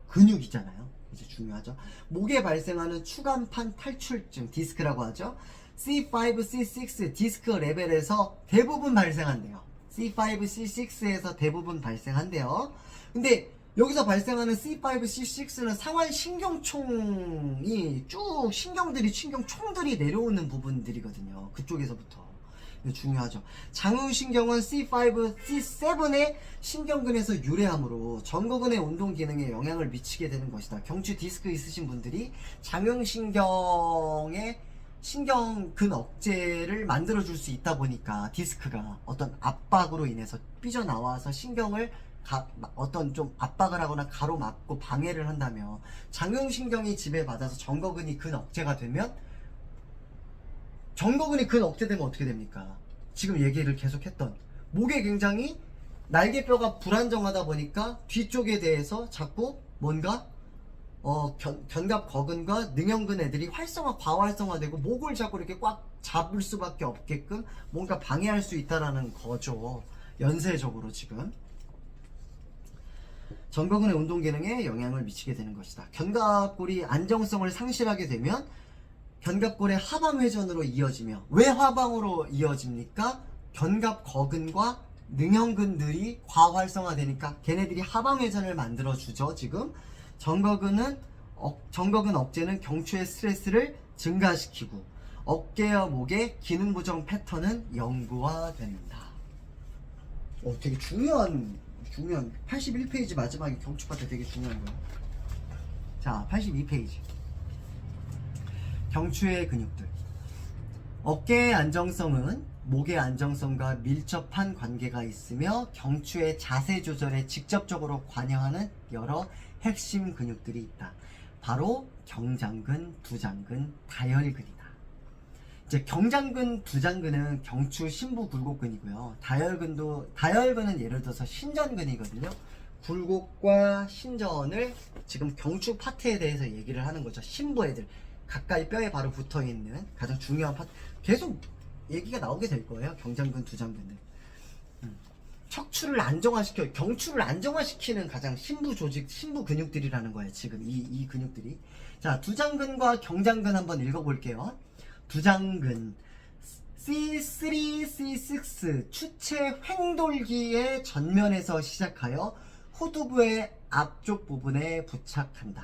근육이잖아요. 이제 중요하죠. 목에 발생하는 추간판 탈출증, 디스크라고 하죠. C5, C6 디스크 레벨에서 대부분 발생한대요. C5, C6에서 대부분 발생한대요. 근데 여기서 발생하는 C5, C6는 상완신경총이 쭉 신경총들이 내려오는 부분들이거든요. 그쪽에서부터. 이거 중요하죠. 장유신경은 C5, C7의 신경근에서 유래하므로 전거근의 운동 기능에 영향을 미치게 되는 것이다. 경추 디스크 있으신 분들이 장유신경의 신경근 억제를 만들어줄 수 있다 보니까 디스크가 어떤 압박으로 인해서 삐져나와서 신경을 어떤 좀 압박을 하거나 가로막고 방해를 한다면, 장용신경이 지배받아서 전거근이 근 억제가 되면, 전거근이 근 억제되면 어떻게 됩니까? 지금 얘기를 계속했던 목에 굉장히 날개뼈가 불안정하다 보니까 뒤쪽에 대해서 자꾸 뭔가 견갑거근과 능형근 애들이 과활성화되고 목을 자꾸 이렇게 꽉 잡을 수밖에 없게끔 뭔가 방해할 수 있다라는 거죠. 연쇄적으로 지금 전거근의 운동 기능에 영향을 미치게 되는 것이다. 견갑골이 안정성을 상실하게 되면 견갑골의 하방 회전으로 이어지며, 왜 하방으로 이어집니까? 견갑거근과 능형근들이 과활성화되니까 걔네들이 하방 회전을 만들어 주죠. 지금 전거근 억제는 경추의 스트레스를 증가시키고 어깨와 목의 기능 부정 패턴은 영구화됩니다. 되게 중요한 81페이지 마지막에 경추 파트 되게 중요한 거예요. 자, 82페이지. 경추의 근육들. 어깨의 안정성은 목의 안정성과 밀접한 관계가 있으며 경추의 자세 조절에 직접적으로 관여하는 여러 핵심 근육들이 있다. 바로 경장근, 두장근, 다혈근이다. 이제 경장근, 두장근은 경추 심부 굴곡근이고요. 다혈근은 예를 들어서 신전근이거든요. 굴곡과 신전을 지금 경추 파트에 대해서 얘기를 하는 거죠. 심부 애들 가까이 뼈에 바로 붙어 있는 가장 중요한 파트, 계속 얘기가 나오게 될 거예요. 경장근, 두장근은 척추를 안정화시켜, 경추를 안정화시키는 가장 심부 조직, 심부 근육들이라는 거예요. 지금 이 근육들이. 자, 두장근과 경장근 한번 읽어볼게요. 두장근 C3, C6 추체 횡돌기의 전면에서 시작하여 후두부의 앞쪽 부분에 부착한다.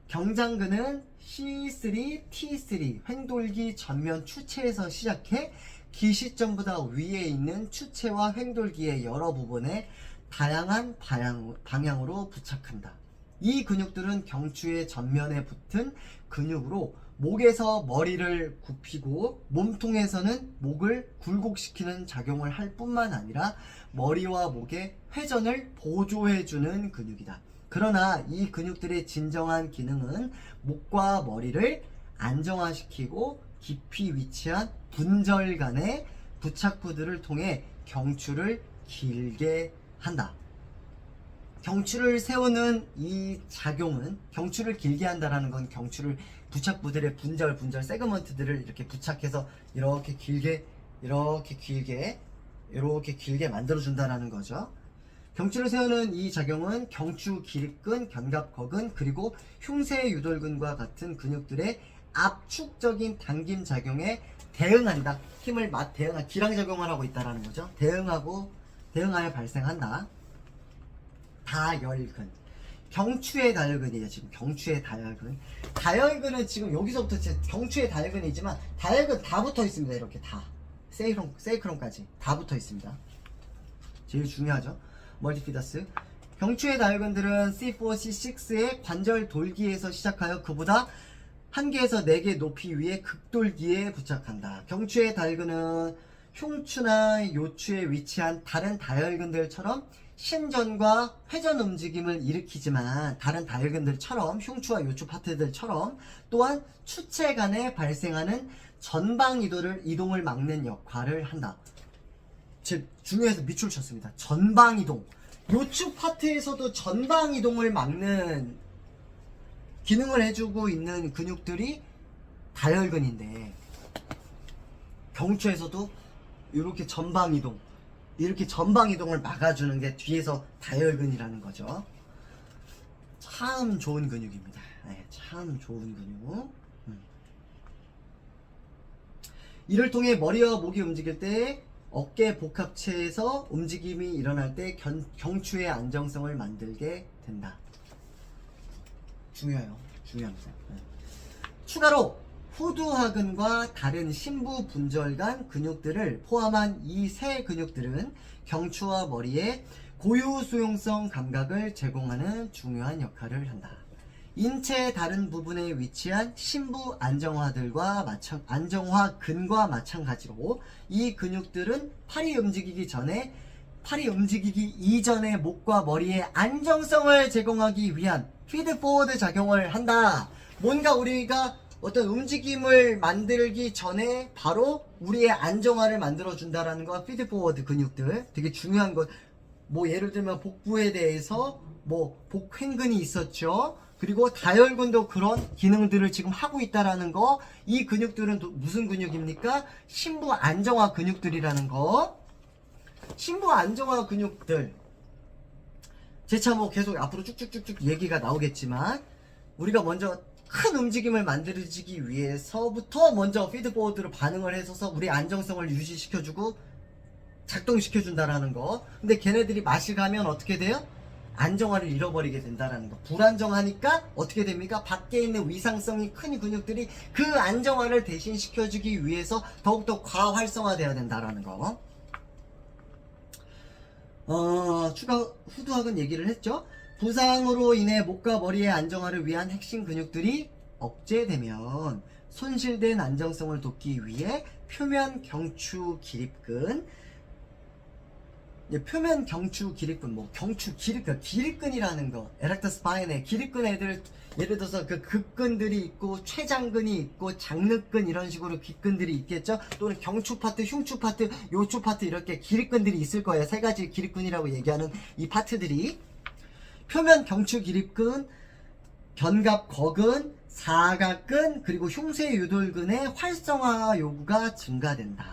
경장근은 C3, T3 횡돌기 전면 추체에서 시작해 기시점보다 위에 있는 추체와 횡돌기의 여러 부분에 다양한 방향으로 부착한다. 이 근육들은 경추의 전면에 붙은 근육으로 목에서 머리를 굽히고 몸통에서는 목을 굴곡시키는 작용을 할 뿐만 아니라 머리와 목의 회전을 보조해주는 근육이다. 그러나 이 근육들의 진정한 기능은 목과 머리를 안정화시키고 깊이 위치한 분절간의 부착부들을 통해 경추를 길게 한다. 경추를 세우는 이 작용은, 경추를 길게 한다라는 건 경추를 부착부들의 분절 세그먼트들을 이렇게 부착해서 이렇게 길게 만들어준다라는 거죠. 경추를 세우는 이 작용은 경추 기립근, 견갑거근, 그리고 흉쇄유돌근과 같은 근육들의 압축적인 당김 작용에 대응한다. 힘을 기량작용을 하고 있다라는 거죠. 대응하여 발생한다. 다혈근. 경추의 다혈근이에요. 지금 경추의 다혈근. 다혈근은 지금 여기서부터 경추의 다혈근이지만 다혈근 다 붙어 있습니다. 이렇게 다. 세이크롬까지 다 붙어 있습니다. 제일 중요하죠. 멀티피더스. 경추의 다혈근들은 C4, C6의 관절 돌기에서 시작하여 그보다 1개에서 4개 높이 위에 극돌기에 부착한다. 경추의 다혈근은 흉추나 요추에 위치한 다른 다혈근들처럼 신전과 회전 움직임을 일으키지만, 다른 다혈근들처럼 흉추와 요추 파트들처럼 또한 추체 간에 발생하는 전방 이동을 막는 역할을 한다. 중요해서 밑줄 쳤습니다. 전방 이동. 요추 파트에서도 전방 이동을 막는 기능을 해주고 있는 근육들이 다혈근인데, 경추에서도 이렇게 전방 이동을 막아주는 게 뒤에서 다혈근이라는 거죠. 참 좋은 근육입니다. 네, 참 좋은 근육. 이를 통해 머리와 목이 움직일 때 어깨 복합체에서 움직임이 일어날 때 경추의 안정성을 만들게 된다. 중요합니다. 네. 추가로 후두하근과 다른 심부 분절간 근육들을 포함한 이 세 근육들은 경추와 머리에 고유 수용성 감각을 제공하는 중요한 역할을 한다. 인체의 다른 부분에 위치한 심부 안정화근과 마찬가지로 이 근육들은 팔이 움직이기 이전에 목과 머리의 안정성을 제공하기 위한 피드포워드 작용을 한다. 뭔가 우리가 어떤 움직임을 만들기 전에 바로 우리의 안정화를 만들어준다라는 거, 피드포워드 근육들. 되게 중요한 것. 뭐 예를 들면 복부에 대해서 복횡근이 있었죠. 그리고 다혈근도 그런 기능들을 지금 하고 있다라는 거. 이 근육들은 무슨 근육입니까? 심부 안정화 근육들이라는 거. 심부 안정화 근육들. 재차 뭐 계속 앞으로 쭉쭉쭉쭉 얘기가 나오겠지만, 우리가 먼저 큰 움직임을 만들어지기 위해서부터 먼저 피드포워드로 반응을 해서 우리 안정성을 유지시켜주고 작동시켜준다라는 거. 근데 걔네들이 맛이 가면 어떻게 돼요? 안정화를 잃어버리게 된다라는 거. 불안정하니까 어떻게 됩니까? 밖에 있는 위상성이 큰 근육들이 그 안정화를 대신 시켜주기 위해서 더욱더 과활성화돼야 된다라는 거. 추가 후두학은 얘기를 했죠. 부상으로 인해 목과 머리의 안정화를 위한 핵심 근육들이 억제되면 손실된 안정성을 돕기 위해 표면 경추 기립근, 표면 경추 기립근, 뭐 경추 기립근, 기립근이라는 거, 에렉터 스파인에 기립근 애들, 예를 들어서 그 극근들이 있고 최장근이 있고 장늑근 이런 식으로 기근들이 있겠죠. 또는 경추 파트, 흉추 파트, 요추 파트 이렇게 기립근들이 있을 거예요. 세 가지 기립근이라고 얘기하는 이 파트들이. 표면 경추 기립근, 견갑거근, 사각근, 그리고 흉쇄유돌근의 활성화 요구가 증가된다.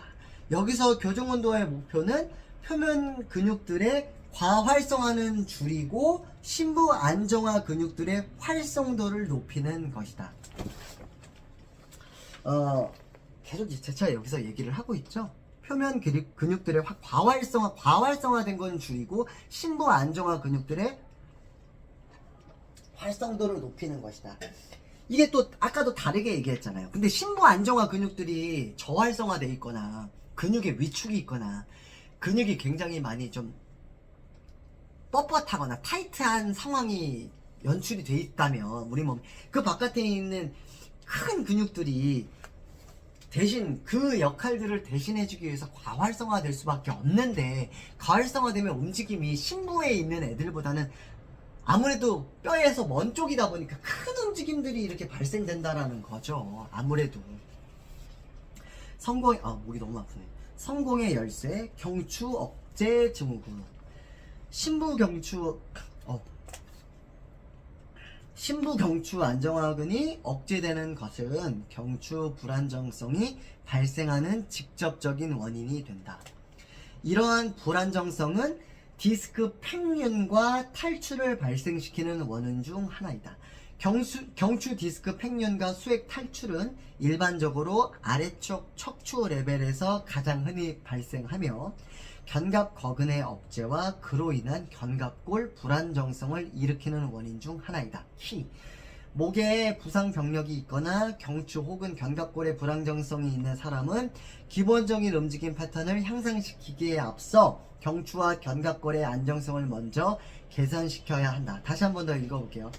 여기서 교정운동의 목표는 표면 근육들의 과활성화는 줄이고 심부 안정화 근육들의 활성도를 높이는 것이다. 계속 재차 여기서 얘기를 하고 있죠. 표면 근육들의 과활성화된 건 줄이고 심부 안정화 근육들의 활성도를 높이는 것이다. 이게 또 아까도 다르게 얘기했잖아요. 근데 심부 안정화 근육들이 저활성화돼 있거나 근육의 위축이 있거나 근육이 굉장히 많이 좀 뻣뻣하거나 타이트한 상황이 연출이 돼 있다면 우리 몸 그 바깥에 있는 큰 근육들이 대신 그 역할들을 대신해주기 위해서 과활성화될 수밖에 없는데, 과활성화되면 움직임이 심부에 있는 애들보다는 아무래도 뼈에서 먼 쪽이다 보니까 큰 움직임들이 이렇게 발생된다라는 거죠. 아무래도 목이 너무 아프네. 성공의 열쇠, 경추 억제 증후군. 심부 경추 안정화근이 억제되는 것은 경추 불안정성이 발생하는 직접적인 원인이 된다. 이러한 불안정성은 디스크 팽윤과 탈출을 발생시키는 원인 중 하나이다. 경추 디스크 팽윤과 수액 탈출은 일반적으로 아래쪽 척추 레벨에서 가장 흔히 발생하며 견갑거근의 억제와 그로 인한 견갑골 불안정성을 일으키는 원인 중 하나이다. 목에 부상 병력이 있거나 경추 혹은 견갑골에 불안정성이 있는 사람은 기본적인 움직임 패턴을 향상시키기에 앞서 경추와 견갑골의 안정성을 먼저 개선시켜야 한다. 다시 한 번 더 읽어볼게요.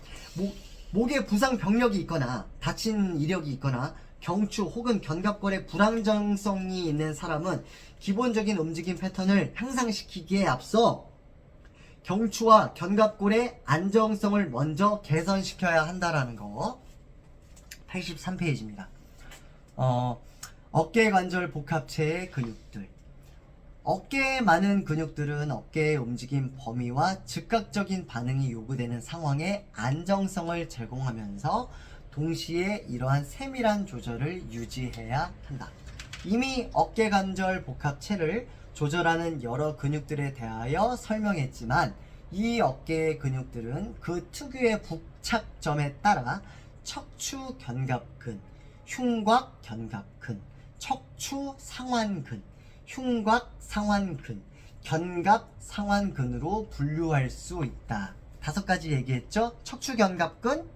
목에 부상 병력이 있거나 다친 이력이 있거나 경추 혹은 견갑골에 불안정성이 있는 사람은 기본적인 움직임 패턴을 향상시키기에 앞서 경추와 견갑골의 안정성을 먼저 개선시켜야 한다라는 거. 83페이지입니다. 어깨관절 복합체의 근육들. 어깨에 많은 근육들은 어깨의 움직임 범위와 즉각적인 반응이 요구되는 상황에 안정성을 제공하면서 동시에 이러한 세밀한 조절을 유지해야 한다. 이미 어깨관절 복합체를 조절하는 여러 근육들에 대하여 설명했지만 이 어깨의 근육들은 그 특유의 부착점에 따라 척추 견갑근, 흉곽 견갑근, 척추 상완근, 흉곽 상완근, 견갑 상완근으로 분류할 수 있다. 5가지 얘기했죠? 척추 견갑근,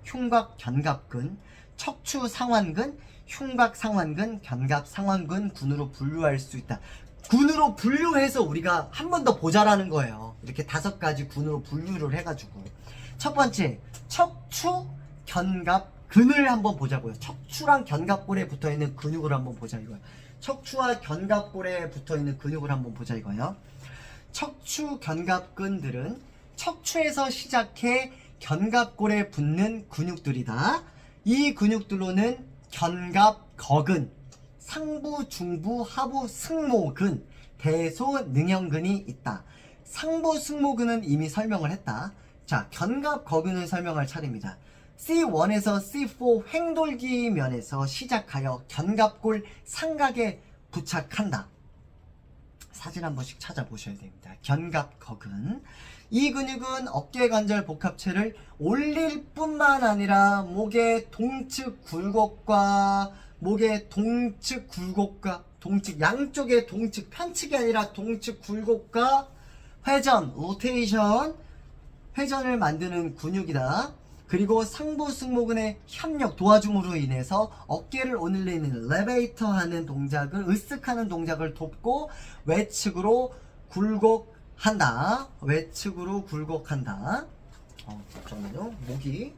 흉곽 견갑근, 척추 상완근, 흉곽 상완근, 견갑 상완근 군으로 분류할 수 있다. 군으로 분류해서 우리가 한 번 더 보자라는 거예요. 이렇게 5가지 군으로 분류를 해가지고. 첫 번째, 척추 견갑근을 한번 보자고요. 척추랑 견갑골에 붙어있는 근육을 한번 보자 이거예요. 척추와 견갑골에 붙어있는 근육을 한번 보자 이거예요. 척추 견갑근들은 척추에서 시작해 견갑골에 붙는 근육들이다. 이 근육들로는 견갑거근, 상부, 중부, 하부 승모근, 대소능형근이 있다. 상부 승모근은 이미 설명을 했다. 자, 견갑거근을 설명할 차례입니다. C1에서 C4 횡돌기 면에서 시작하여 견갑골 삼각에 부착한다. 사진 한 번씩 찾아보셔야 됩니다. 견갑거근. 이 근육은 어깨관절 복합체를 올릴 뿐만 아니라 목의 동측 굴곡과 동측 양쪽의 동측 편측이 아니라 동측 굴곡과 회전, 로테이션, 회전을 만드는 근육이다. 그리고 상부 승모근의 협력 도와줌으로 인해서 어깨를 오늘리는 레베이터 하는 동작을 으쓱하는 동작을 돕고 외측으로 굴곡한다. 외측으로 굴곡한다. 잠깐만요. 목이.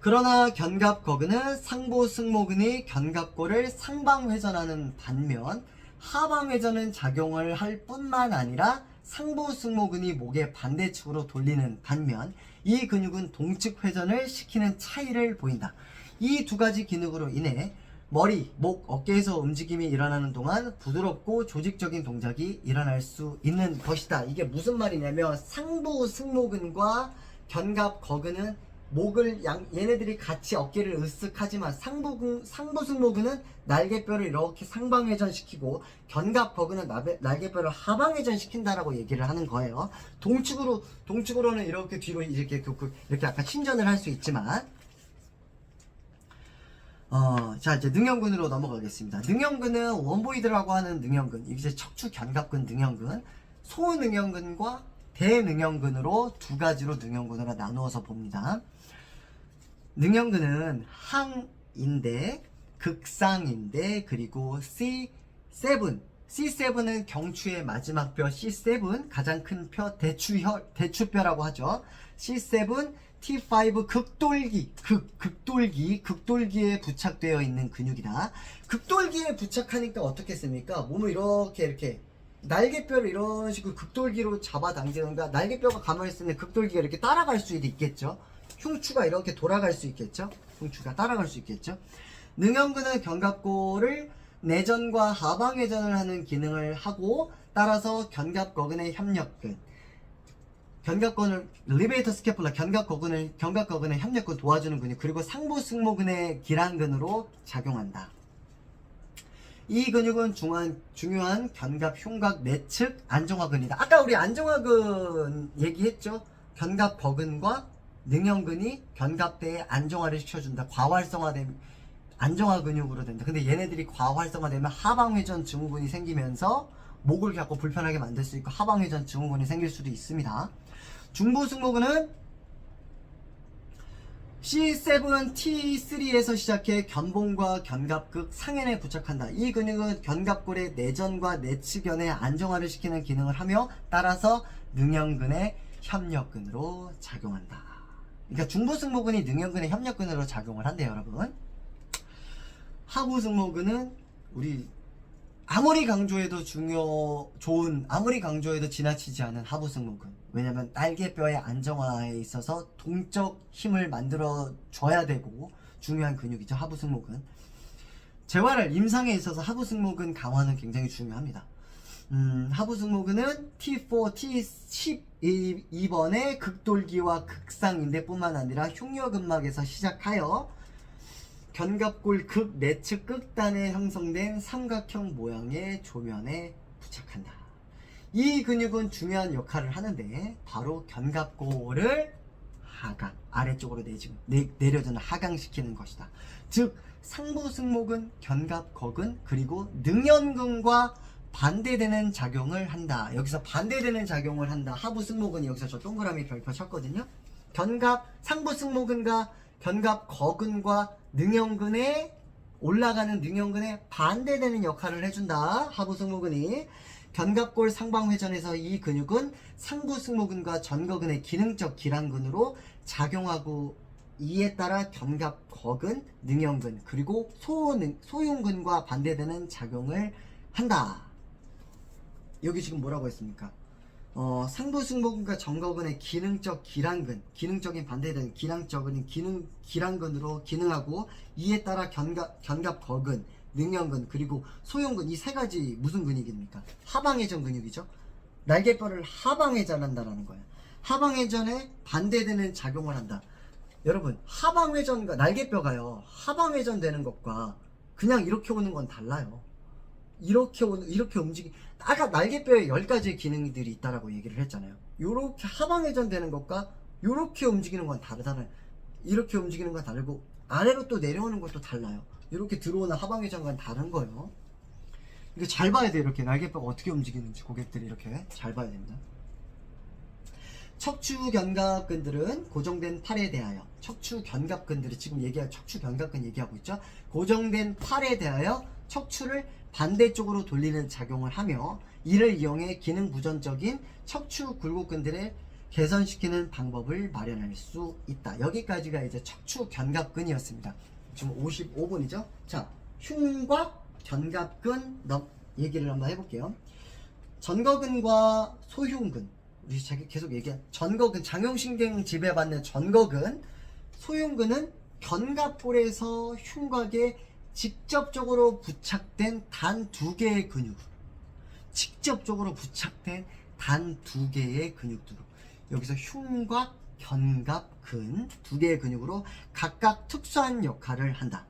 그러나 견갑거근은 상부 승모근이 견갑골을 상방회전하는 반면 하방회전은 작용을 할 뿐만 아니라 상부 승모근이 목의 반대측으로 돌리는 반면 이 근육은 동측 회전을 시키는 차이를 보인다. 이 두 가지 기능으로 인해 머리, 목, 어깨에서 움직임이 일어나는 동안 부드럽고 조직적인 동작이 일어날 수 있는 것이다. 이게 무슨 말이냐면 상부 승모근과 견갑거근은 목을 얘네들이 같이 어깨를 으쓱하지만 상부 승모근은 날개뼈를 이렇게 상방회전 시키고 견갑거근은 날개뼈를 하방회전 시킨다라고 얘기를 하는 거예요. 동측으로는 이렇게 뒤로 이렇게 약간 신전을 할 수 있지만 자, 이제 능형근으로 넘어가겠습니다. 능형근은 원보이드라고 하는 능형근, 이제 척추 견갑근 능형근, 소능형근과 대능형근으로 두 가지로 능형근으로 나누어서 봅니다. 능형근은 항인대, 극상인대, 그리고 C7은 경추의 마지막 뼈 C7, 가장 큰 뼈 대추뼈라고 하죠. C7, T5 극돌기에 부착되어 있는 근육이다. 극돌기에 부착하니까 어떻겠습니까? 몸을 이렇게 날개뼈를 이런 식으로 극돌기로 잡아당기는가, 날개뼈가 가만히 있으면 극돌기가 이렇게 따라갈 수도 있겠죠. 흉추가 이렇게 돌아갈 수 있겠죠. 흉추가 따라갈 수 있겠죠. 능형근은 견갑골을 내전과 하방회전을 하는 기능을 하고, 따라서 견갑거근의 협력근, 견갑근을 리베이터 스캐폴라, 견갑거근의 협력근 도와주는 근육, 그리고 상부 승모근의 기란근으로 작용한다. 이 근육은 중요한 견갑 흉곽 내측 안정화근이다. 아까 우리 안정화근 얘기했죠. 견갑거근과 능형근이 견갑대의 안정화를 시켜준다. 과활성화되면 안정화 근육으로 된다. 근데 얘네들이 과활성화되면 하방회전 증후군이 생기면서 목을 자꾸 불편하게 만들 수 있고 하방회전 증후군이 생길 수도 있습니다. 중부승모근은 C7T3에서 시작해 견봉과 견갑극 상현에 부착한다. 이 근육은 견갑골의 내전과 내측연의 안정화를 시키는 기능을 하며 따라서 능형근의 협력근으로 작용한다. 그러니까 중부승모근이 능형근의 협력근으로 작용을 한대요, 여러분. 하부승모근은 우리 아무리 강조해도 아무리 강조해도 지나치지 않은 하부승모근. 왜냐면 날개뼈의 안정화에 있어서 동적 힘을 만들어 줘야 되고 중요한 근육이죠, 하부승모근. 재활할 임상에 있어서 하부승모근 강화는 굉장히 중요합니다. 하부승모근은 T4, T12번의 극돌기와 극상인대 뿐만 아니라 흉려근막에서 시작하여 견갑골 극 내측 끝단에 형성된 삼각형 모양의 조면에 부착한다. 이 근육은 중요한 역할을 하는데 바로 견갑골을 하강, 아래쪽으로 내려주는 하강시키는 것이다. 즉 상부승모근, 견갑거근, 그리고 능형근과 반대되는 작용을 한다. 여기서 반대되는 작용을 한다. 하부승모근이 여기서 저 동그라미 별표 쳤거든요. 상부승모근과 견갑거근과 능형근에 올라가는 능형근에 반대되는 역할을 해준다. 하부승모근이. 견갑골 상방회전에서 이 근육은 상부승모근과 전거근의 기능적 기란근으로 작용하고, 이에 따라 견갑거근, 능형근, 그리고 소흉근과 반대되는 작용을 한다. 여기 지금 뭐라고 했습니까? 상부승모근과 전거근의 기능적 기란근, 기능적인 반대되는 기능적인 기란근으로 기능하고, 이에 따라 견갑거근, 능형근, 그리고 소흉근, 이 세 가지 무슨 근육입니까? 하방회전 근육이죠. 날개뼈를 하방회전한다라는 거예요. 하방회전에 반대되는 작용을 한다. 여러분, 하방회전과 날개뼈가요, 하방회전되는 것과 그냥 이렇게 오는 건 달라요. 이렇게 움직이, 아까 날개뼈에 10가지의 기능들이 있다라고 얘기를 했잖아요. 요렇게 하방회전되는 것과 요렇게 움직이는 건 다르잖아요. 이렇게 움직이는 건 다르고 아래로 또 내려오는 것도 달라요. 이렇게 들어오는 하방회전과는 다른 거예요. 이거 잘 봐야 돼요. 이렇게 날개뼈가 어떻게 움직이는지 고객들이 이렇게 잘 봐야 됩니다. 척추견갑근들은 고정된 팔에 대하여, 척추견갑근들이 지금 척추견갑근 얘기하고 있죠. 고정된 팔에 대하여 척추를 반대쪽으로 돌리는 작용을 하며 이를 이용해 기능 부전적인 척추 굴곡근들을 개선시키는 방법을 마련할 수 있다. 여기까지가 이제 척추견갑근이었습니다. 지금 55분이죠. 자, 흉곽 견갑근 얘기를 한번 해볼게요. 전거근과 소흉근, 우리 계속 얘기한 전거근, 장형신경 지배받는 전거근, 소흉근은 견갑골에서 흉곽에 직접적으로 부착된 단 2개의 근육, 직접적으로 부착된 단 2개의 근육으로, 여기서 흉곽, 견갑근 2개의 근육으로 각각 특수한 역할을 한다.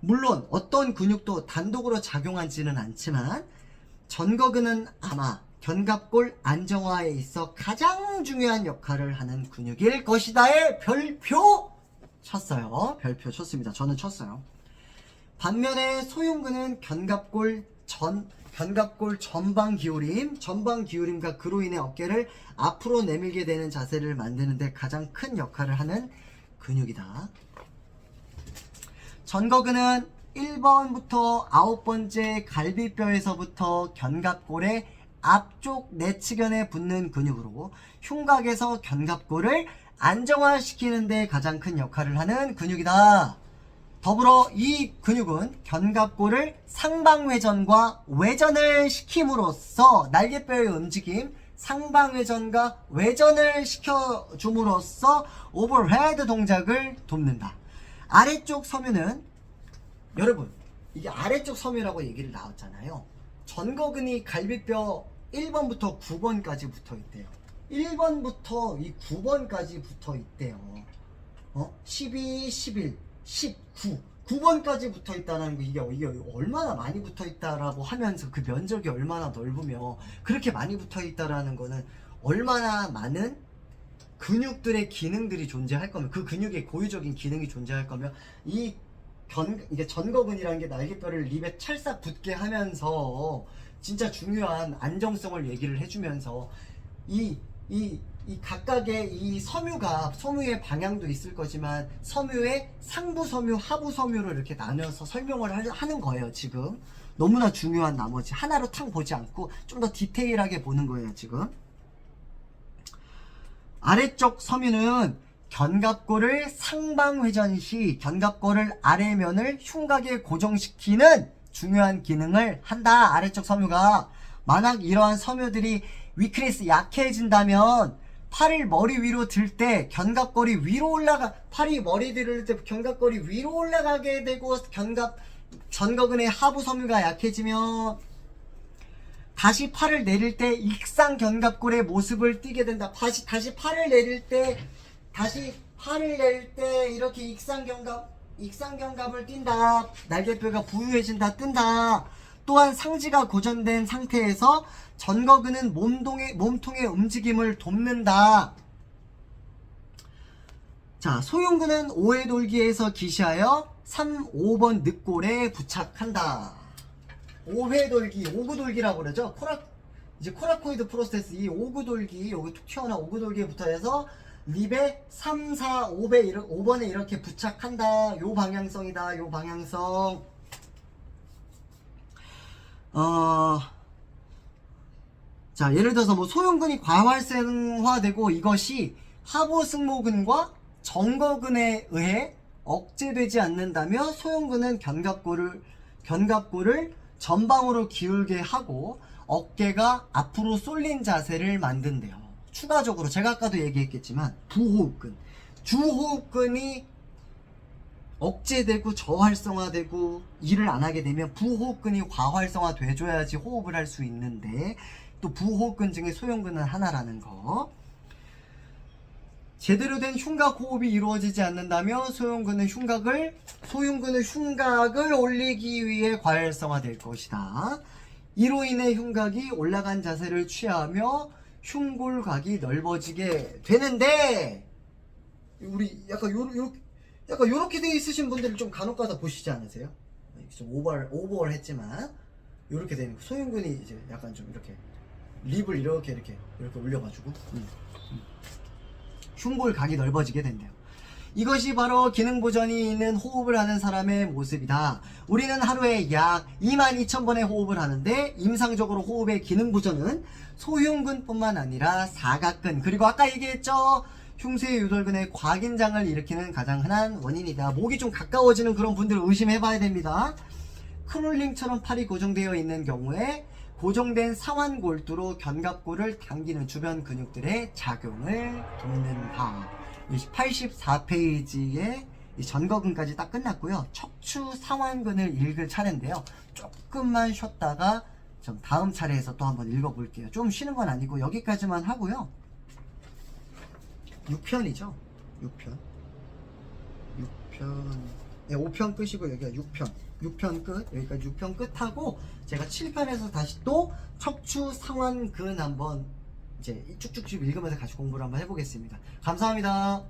물론 어떤 근육도 단독으로 작용하지는 않지만 전거근은 아마 견갑골 안정화에 있어 가장 중요한 역할을 하는 근육일 것이다의 별표 쳤어요. 별표 쳤습니다. 저는 쳤어요. 반면에 소흉근은 견갑골 전방 기울임과 그로 인해 어깨를 앞으로 내밀게 되는 자세를 만드는 데 가장 큰 역할을 하는 근육이다. 전거근은 1번부터 9번째 갈비뼈에서부터 견갑골의 앞쪽 내측면에 붙는 근육으로 흉곽에서 견갑골을 안정화시키는 데 가장 큰 역할을 하는 근육이다. 더불어 이 근육은 견갑골을 상방회전과 외전을 시킴으로써 날개뼈의 움직임, 상방회전과 외전을 시켜줌으로써 오버헤드 동작을 돕는다. 아래쪽 섬유는, 여러분, 이게 아래쪽 섬유라고 얘기를 나왔잖아요. 전거근이 갈비뼈 1번부터 9번까지 붙어 있대요. 1번부터 이 9번까지 붙어 있대요. 12, 11, 19, 9번까지 붙어 있다는 거, 이게 얼마나 많이 붙어 있다라고 하면서 그 면적이 얼마나 넓으며 그렇게 많이 붙어 있다라는 거는 얼마나 많은 근육들의 기능들이 존재할 거면, 그 근육의 고유적인 기능이 존재할 거면, 이게 전거근이라는 게 날개뼈를 립에 찰싹 붙게 하면서 진짜 중요한 안정성을 얘기를 해주면서 이 각각의 이 섬유의 방향도 있을 거지만 섬유의 상부 섬유, 하부 섬유를 이렇게 나눠서 설명을 하는 거예요. 지금 너무나 중요한 나머지 하나로 탕 보지 않고 좀 더 디테일하게 보는 거예요. 지금 아래쪽 섬유는 견갑골을 상방회전 시 견갑골을 아래면을 흉곽에 고정시키는 중요한 기능을 한다. 아래쪽 섬유가. 만약 이러한 섬유들이 위크네스 약해진다면 팔을 머리 위로 들 때 견갑골이 위로 올라가, 팔이 머리 들을 때 견갑골이 위로 올라가게 되고 전거근의 하부 섬유가 약해지면 다시 팔을 내릴 때 익상 견갑골의 모습을 띠게 된다. 다시 팔을 내릴 때 이렇게 익상 견갑을 띈다. 날개뼈가 부유해진다, 뜬다. 또한 상지가 고정된 상태에서 전거근은 몸통의 움직임을 돕는다. 자, 소흉근은 5회 돌기에서 기시하여 3, 5번 늑골에 부착한다. 5회 돌기, 5구 돌기라고 그러죠. 코라코이드 프로세스, 이 5구 돌기, 여기 툭 튀어나온 5구 돌기에 붙어서 립에 3, 4, 5번에 이렇게 부착한다. 요 방향성이다. 요 방향성. 자, 예를 들어서 뭐 소흉근이 과활성화되고 이것이 하부 승모근과 정거근에 의해 억제되지 않는다며 소흉근은 견갑골을 전방으로 기울게 하고 어깨가 앞으로 쏠린 자세를 만든대요. 추가적으로 제가 아까도 얘기했겠지만 부호흡근, 주호흡근이 억제되고 저활성화되고 일을 안 하게 되면 부호흡근이 과활성화 돼줘야지 호흡을 할 수 있는데 또 부호흡근 중에 소형근은 하나라는 거. 제대로 된 흉곽 호흡이 이루어지지 않는다면 소흉근의 흉곽을 올리기 위해 과열성화될 것이다. 이로 인해 흉곽이 올라간 자세를 취하며 흉골곽이 넓어지게 되는데, 우리 약간 요렇게 돼 있으신 분들을 좀 간혹가다 보시지 않으세요? 좀 오버를 했지만 요렇게 되는 소흉근이 이제 약간 좀 이렇게 립을 이렇게 올려가지고 흉골각이 넓어지게 된대요. 이것이 바로 기능 보전이 있는 호흡을 하는 사람의 모습이다. 우리는 하루에 약 22,000번의 호흡을 하는데 임상적으로 호흡의 기능 보전은 소흉근뿐만 아니라 사각근, 그리고 아까 얘기했죠, 흉쇄 유돌근의 과긴장을 일으키는 가장 흔한 원인이다. 목이 좀 가까워지는 그런 분들 의심해 봐야 됩니다. 크롤링처럼 팔이 고정되어 있는 경우에 고정된 상완골두로 견갑골을 당기는 주변 근육들의 작용을 돕는다. 84페이지에 전거근까지 딱 끝났고요. 척추 상완근을 읽을 차례인데요. 조금만 쉬었다가 좀 다음 차례에서 또 한번 읽어볼게요. 좀 쉬는 건 아니고 여기까지만 하고요. 6편이죠. 6편. 네, 5편 끝이고 여기가 6편 끝. 여기까지 6편 끝하고 제가 7편에서 다시 또 척추 상완근 한번 이제 쭉쭉쭉 읽으면서 같이 공부를 한번 해보겠습니다. 감사합니다.